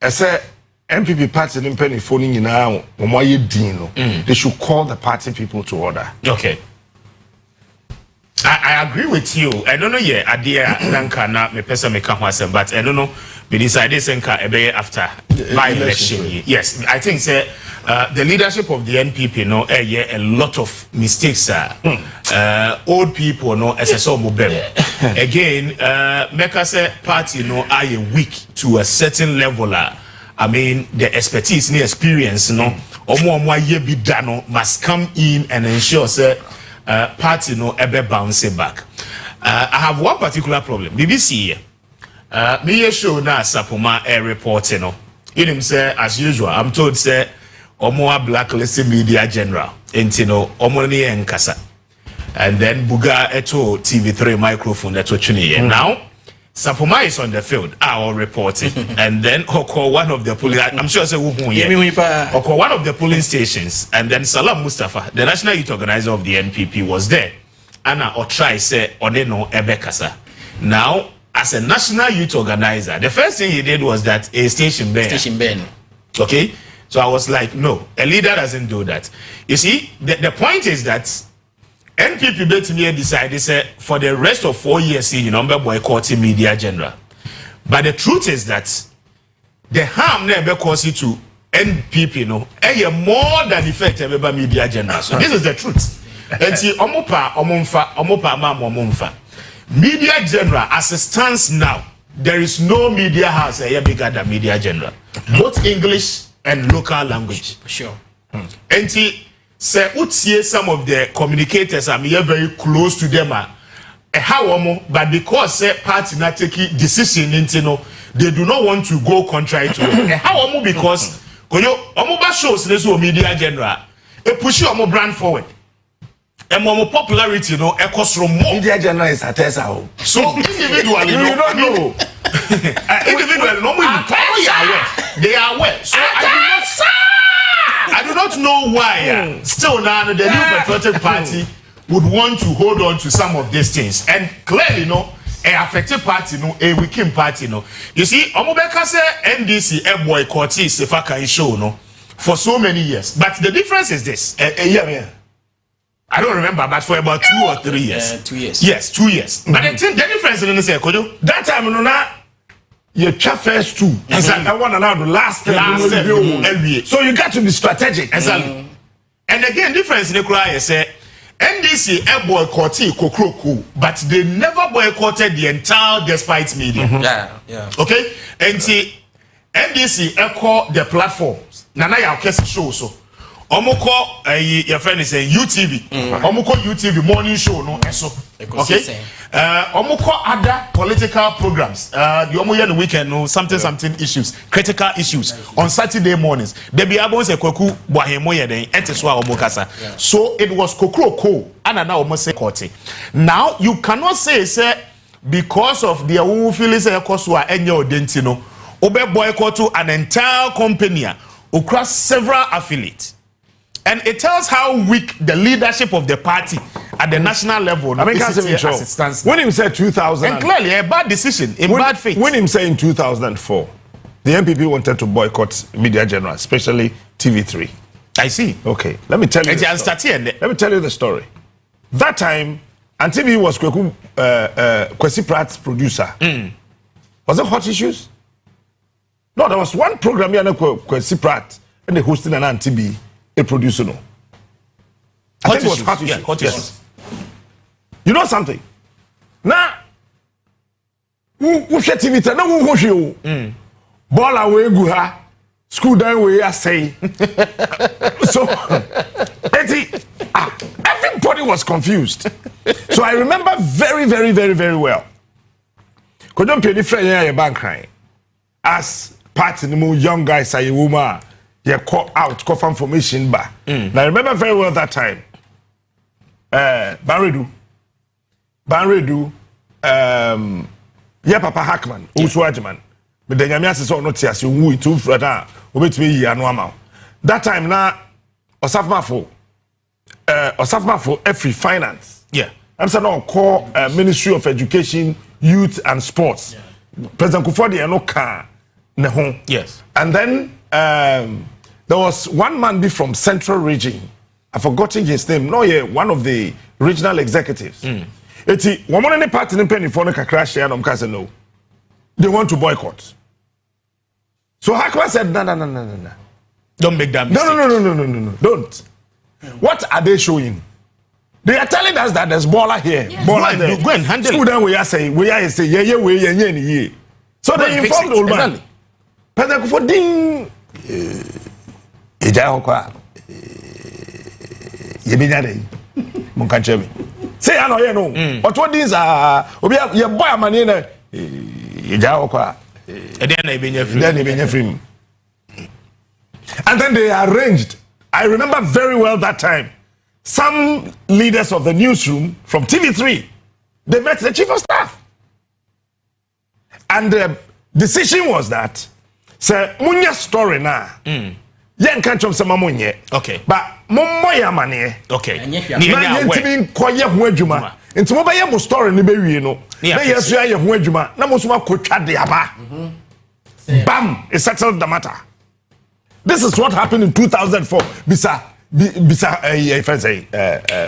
Say MPP party in penny phoning now they should call the party people to order.
Okay. I agree with you. I don't know yet. Adia Nanka na me pesa me kahwasem, but I don't know. We decided senka ebe after by election. Yes, I think say the leadership of the NPP a lot of mistakes. Old people SSO mobile. Again, make us a party are weak to a certain level. I mean the expertise, the experience, must come in and ensure say party ebe bounce back. I have one particular problem. BBC me show na Sapoma reporting him say as usual. I'm told say omo blacklisted media general entino omo ni enkasa, and then Buga eto TV3 microphone eto chuni. Now Sapoma is on the field, our reporting, and then Oko one of the polling. I'm sure say Oko one of the polling stations, and then Salam Mustafa, the national youth organizer of the NPP, was there. Anna or try say Oneno Ebekasa. Now, as a national youth organizer, the first thing he did was that a station ban. Okay, so I was like, no, a leader doesn't do that. You see, the point is that NPP decided say for the rest of 4 years, boycotting media general. But the truth is that the harm never caused to NPP, more than effect ever media general. So this is the truth. Enti omopa omopa ma omomfa. Media General as it stands now, there is no media house bigger than Media General. Both English and local language.
Sure.
Enti say utie some of the communicators are very close to them but because party not taking decision they do not want to go contrary to it. Because omo shows this Media General push your brand forward. And more popularity, echoes from more.
Media General is a Tessa.
So individually, you don't know. Individually, they are aware. So I do not know why. Still now, the new Patriotic Party would want to hold on to some of these things, and clearly, a affected party, a weakened party, You see, Omobeka say NDC a boycott Sefaka show, for so many years. But the difference is this. I don't remember, but for about 2 or 3 years.
2 years.
Yes, 2 years. But the difference in this, that time,
you try first two. Exactly. I want to know the last
so you got to be strategic. Exactly. And again, difference in the cry is NDC boycotted Kokroko, but they never boycotted the entire despite media.
Yeah.
Okay? And NDC echo the platforms. Nana ya kesi show so. Omoko your friend is saying UTV. Omoko UTV morning show no eso. Okay? Omoko other political programs. The Omoya the weekend no something issues, critical issues on Saturday mornings. They be able say kwaku boahemoye den enteswa omokasa. So it was Kokroko and now almost say Kote. Now you cannot say because of the feelings ekoswa enye odentino obe boycott to an entire company across several affiliates. And it tells how weak the leadership of the party at the national level as it stands now.
When him said 2000,
and clearly a bad decision, bad faith.
When him said in 2004, the MPP wanted to boycott Media General, especially TV3.
I see.
Okay, let me tell you. Let me tell you the story. That time, and TV was Kwesi Pratt's producer. Was it Hot Issues? No, there was one program here, Kwesi Pratt, and they hosting an NTB. A producer, no. I think it was Hot Issues.
Hot Issues.
You know something? Now, who share TV? No, who show? Ball away, go ha. School down way, I say. So, everybody was confused. So I remember very, very, very, very well. Could don't pay the friend here bank crying. As part in the more young guys, say woman. Yeah, call out, call for information bar. Now I remember very well that time. Banredu, yeah, Papa Hackman, Uswajiman, but the Yamias is all not here, so we too for that, wait me here, no amount. That time now, Osafmafo every finance.
Yeah,
I'm saying on call Ministry of Education, Youth and Sports. President Kufodi no car, ne
yes,
and then there was one man be from Central Region. I've forgotten his name. No, yeah, one of the regional executives. Eti, one any party in penny for the crash here. No, they want to boycott. So Hakwa said, no.
Don't make that mistake.
No, don't. What are they showing? They are telling us that there's baller here, baller there.
Go and handle
it. Then we are saying, yeah. So they informed the old man. President for ding. Say I know you know. But what these are your boy money na and then they arranged. I remember very well that time. Some leaders of the newsroom from TV3, they met the chief of staff. And the decision was that say munya story na yen kan chom sama munye.
Okay.
But moya mane.
Okay.
Na yentimi koye ho adwuma. Nti mo baye mo story ni be wie no. Na yesu aye ho adwuma. Na mo so makotwa de aba. Bam, it settled the matter. This is what happened in 2004.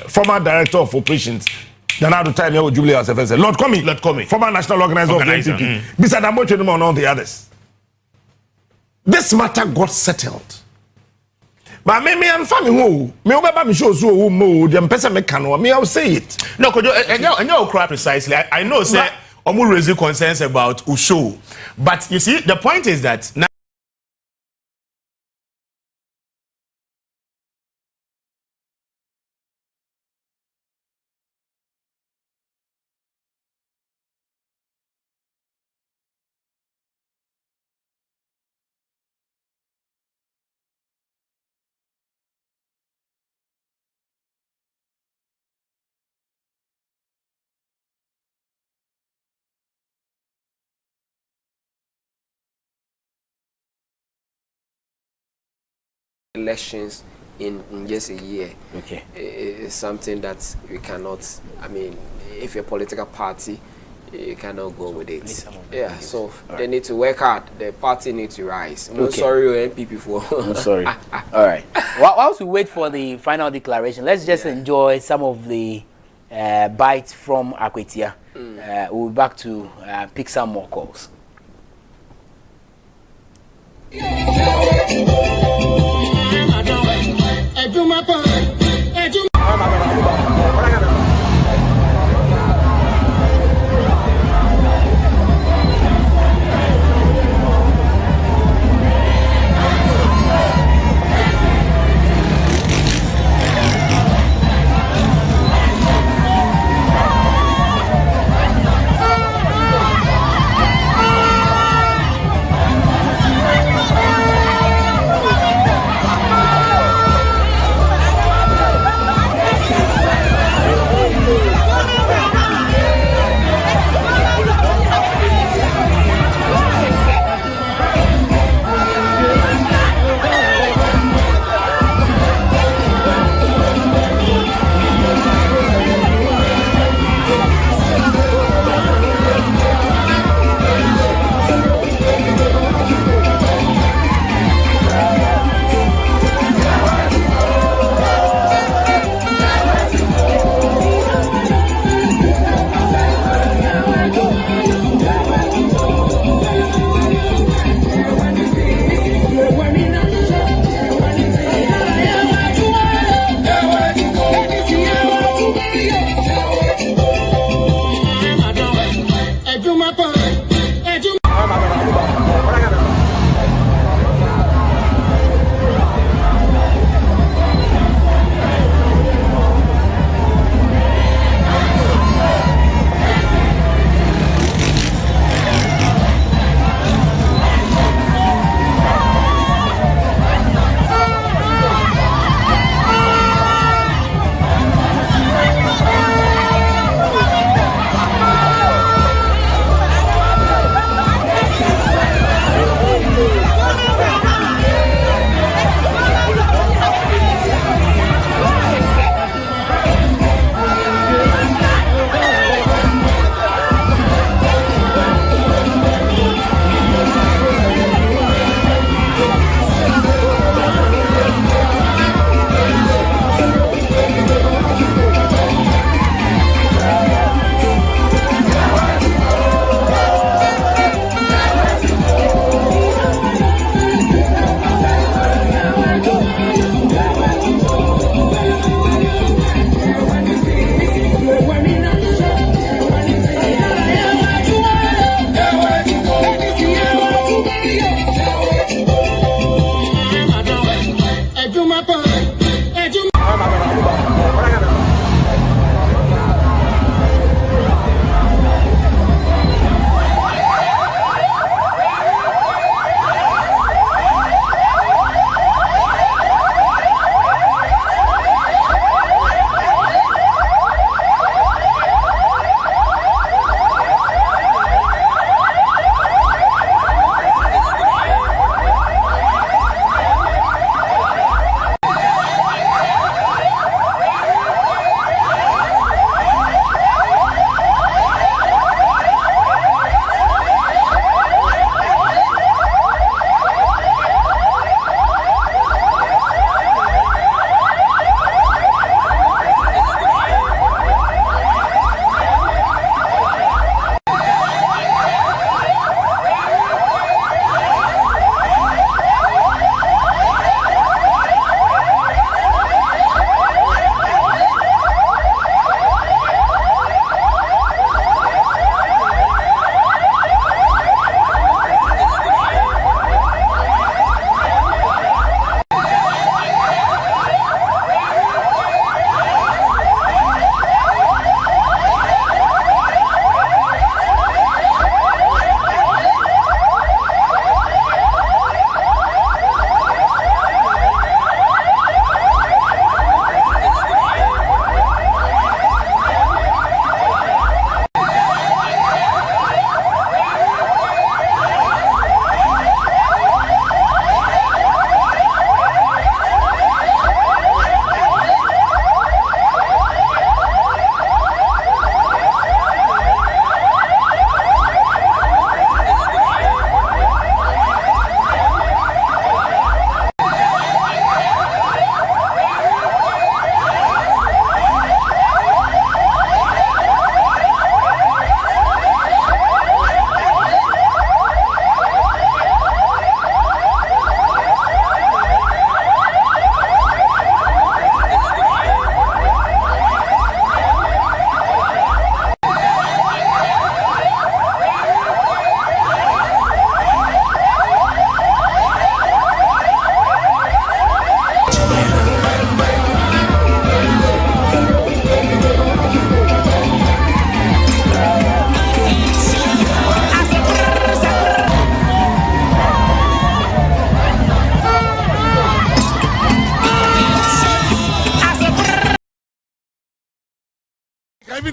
Former director of operations. Now the time here Julius Lord Comey, former national organizer of the NPP. Bisa Damoche and all the others. This matter got settled. But me I'm family who me over me show so who mo them person me can me I'll say it.
No, could you and you cry precisely. I know say omu raise concerns about Usho. But you see the point is that now
elections in just a year.
Okay.
It's something that we cannot, I mean, if you're a political party, you cannot go with it. Yeah, so they need to work hard. The party needs to rise. I'm sorry, NPP for.
I'm sorry. All right. Whilst we wait for the final declaration, let's just enjoy some of the bites from Akwatia. We'll be back to pick some more calls.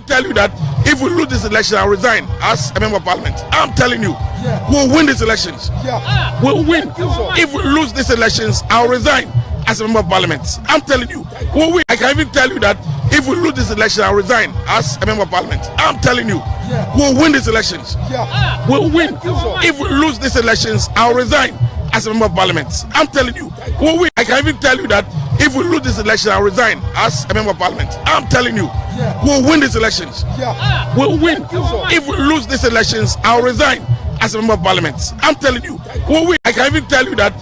tell you that if we lose this election, I'll resign as a member of parliament. I'm telling you, we'll win these elections. We'll win. If we lose these elections, I'll resign as a member of parliament. I'm telling you, we'll win. I can even tell you that if we lose this election, I'll resign as a member of parliament. I'm telling you, we'll win these elections. We'll win. If we lose these elections, I'll resign as a member of parliament. I'm telling you, we'll win. I can even tell you that if we lose this election, I'll resign as a member of parliament. I'm telling you, we'll win these elections. We'll win. If we lose these elections, I'll resign as a member of parliament. I'm telling you, we'll win. I can even tell you that.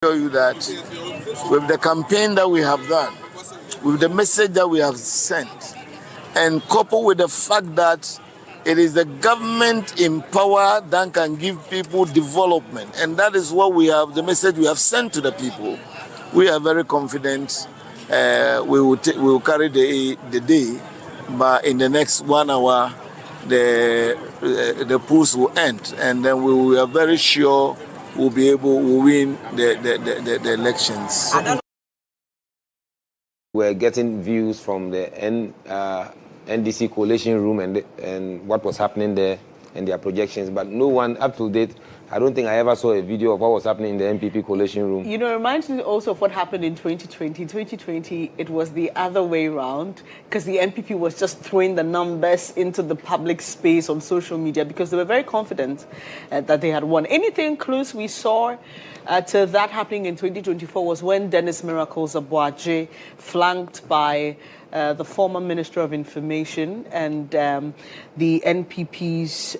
Tell you that with the campaign that we have done, with the message that we have sent, and coupled with the fact that it is the government in power that can give people development, and that is what we have, the message we have sent to the people. We are very confident we will carry the day, but in the next 1 hour, the polls will end, and then we are very sure we'll be able to win the elections.
We're getting views from the NDC coalition room and what was happening there and their projections, but no one up to date. I don't think I ever saw a video of what was happening in the NPP coalition room.
You know, it reminds me also of what happened in 2020. In 2020, it was the other way around because the NPP was just throwing the numbers into the public space on social media because they were very confident that they had won. Anything close we saw to that happening in 2024 was when Dennis Miracles Abuaje, flanked by the former Minister of Information and the NPP's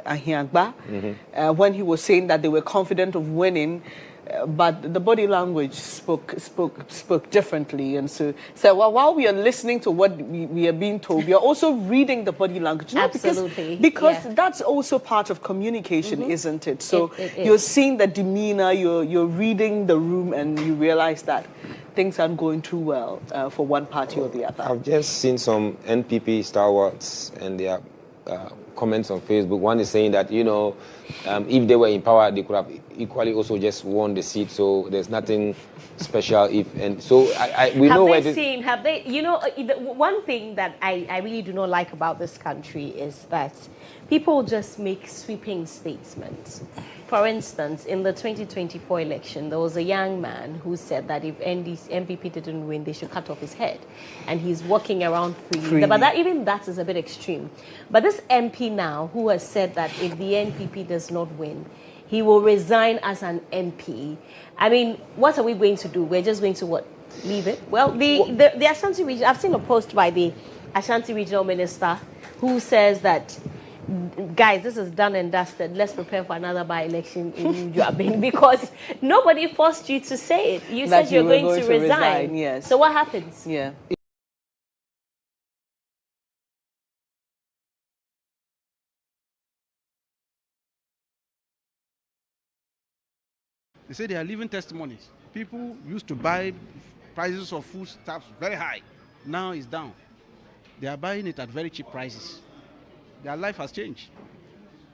Ahiagba, when he was saying that they were confident of winning, but the body language spoke differently. And so well, while we are listening to what we are being told, we are also reading the body language.
Absolutely.
Because that's also part of communication, isn't it? So you're seeing the demeanor, you're reading the room, and you realize that things aren't going too well for one party or the other.
I've just seen some NPP stalwarts and their comments on Facebook. One is saying that, you know, if they were in power, they could have equally also just won the seat. So there's nothing special we know where
have they, you know, one thing that I really do not like about this country is that people just make sweeping statements. For instance, in the 2024 election, there was a young man who said that if MPP didn't win, they should cut off his head. And he's walking around freely. But that is a bit extreme. But this MP now, who has said that if the NPP does not win, he will resign as an MP. I mean, what are we going to do? We're just going to what? Leave it? Well, the Ashanti region, I've seen a post by the Ashanti regional minister who says that, guys, this is done and dusted. Let's prepare for another by-election in Ujuabin because nobody forced you to say it. You said you're going to resign.
Yes.
So what happens?
Yeah.
They say they are living testimonies. People used to buy prices of foodstuffs very high. Now it's down. They are buying it at very cheap prices. Their life has changed.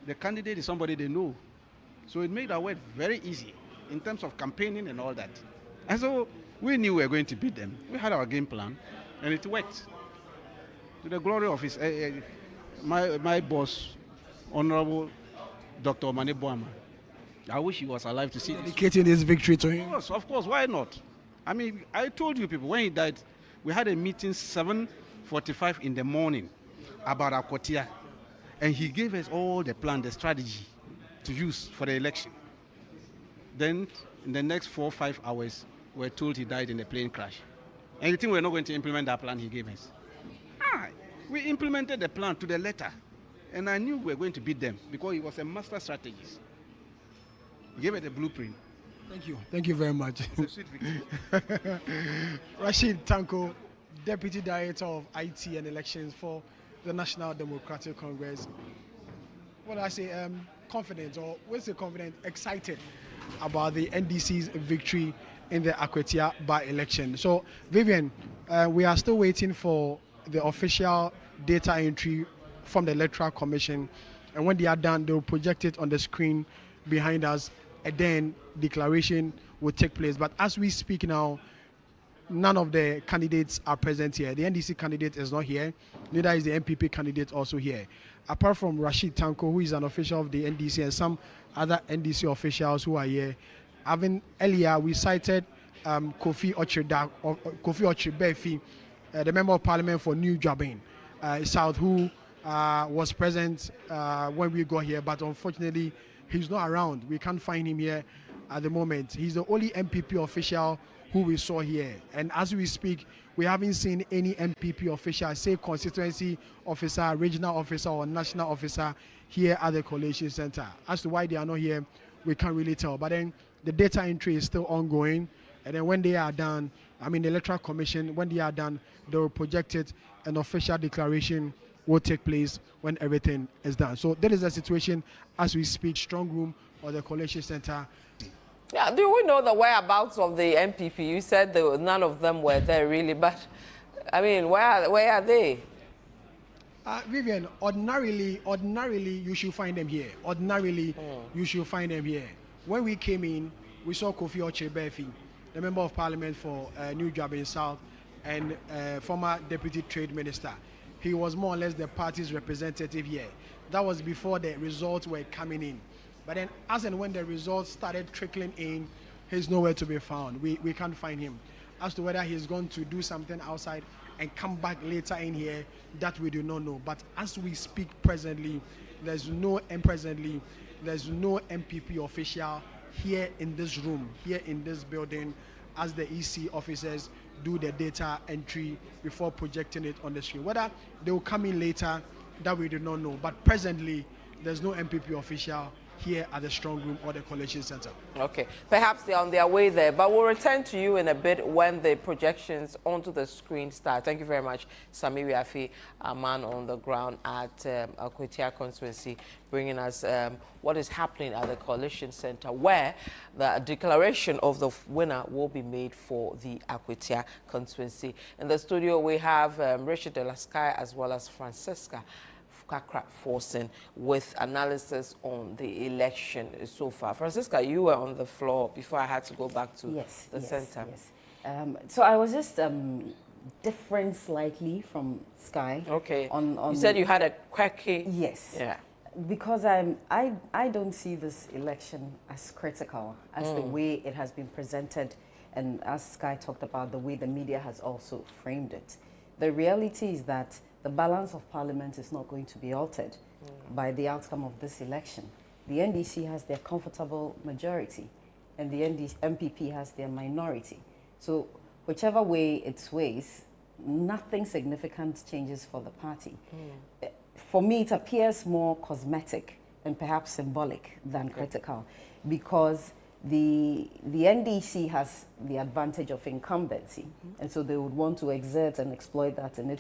The candidate is somebody they know. So it made our work very easy in terms of campaigning and all that. And so we knew we were going to beat them. We had our game plan and it worked. to the glory of his, my boss, Honorable Dr. Mane Boama. I wish he was alive to see this.
Dedicating this victory to him.
Of course, why not? I mean, I told you people, when he died, we had a meeting 7:45 in the morning about Akwatia, and he gave us all the plan, the strategy to use for the election. Then, in the next 4 or 5 hours, we were told he died in a plane crash. And you think we're not going to implement that plan he gave us? We implemented the plan to the letter, and I knew we were going to beat them because he was a master strategist. He gave it a blueprint.
Thank you. Thank you very much. Rashid Tanko, Deputy Director of IT and Elections for the National Democratic Congress. What do I say? Confident, or what's the confident? Excited about the NDC's victory in the Akwatia by-election. So, Vivian, we are still waiting for the official data entry from the Electoral Commission, and when they are done, they will project it on the screen behind us, and then declaration will take place. But as we speak now, none of the candidates are present here. The NDC candidate is not here, neither is the MPP candidate also here. Apart from Rashid Tanko, who is an official of the NDC, and some other NDC officials who are here. Earlier, we cited Kofi Ochrebefi, the Member of Parliament for New Jabin South, who was present when we got here, but unfortunately, he's not around. We can't find him here at the moment. He's the only MPP official who we saw here. And as we speak, we haven't seen any MPP official, say constituency officer, regional officer, or national officer here at the Collation Center. As to why they are not here, we can't really tell. But then the data entry is still ongoing. And then when they are done, the Electoral Commission, when they are done, they will project it. An official declaration will take place when everything is done. So that is the situation as we speak. Strong room or the Collation Center.
Yeah, do we know the whereabouts of the MPP? You said none of them were there really, but I mean, where are they?
Vivian, ordinarily you should find them here. You should find them here. When we came in, we saw Kofi Ochrebefi, the Member of Parliament for New Jabin South, and former Deputy Trade Minister. He was more or less the party's representative here. That was before the results were coming in. But then as and when the results started trickling in, he's nowhere to be found. We can't find him. As to whether he's going to do something outside and come back later in here, that we do not know. But as we speak presently, there's no MPP official here in this room, here in this building, as the EC officers do the data entry before projecting it on the screen. Whether they will come in later, that we do not know. But presently, there's no MPP official here at the Strong Room or the Collation Center.
Okay, perhaps they're on their way there, but we'll return to you in a bit when the projections onto the screen start. Thank you very much, Samiri Afi, a man on the ground at Akwatia constituency, bringing us what is happening at the Collation Center, where the declaration of the winner will be made for the Akwatia constituency. In the studio, we have Richard De La Sky as well as Francisca Kakra Forsen with analysis on the election so far. Francisca, you were on the floor before I had to go back to the center.
Yes. So I was just different slightly from Sky.
Okay. You said you had a quirky.
Yes.
Yeah.
Because I don't see this election as critical as the way it has been presented, and as Sky talked about, the way the media has also framed it. The reality is that the balance of parliament is not going to be altered by the outcome of this election. The NDC has their comfortable majority, and the MPP has their minority. So whichever way it sways, nothing significant changes for the party. For me, it appears more cosmetic and perhaps symbolic than critical, because the NDC has the advantage of incumbency, and so they would want to exert and exploit that in its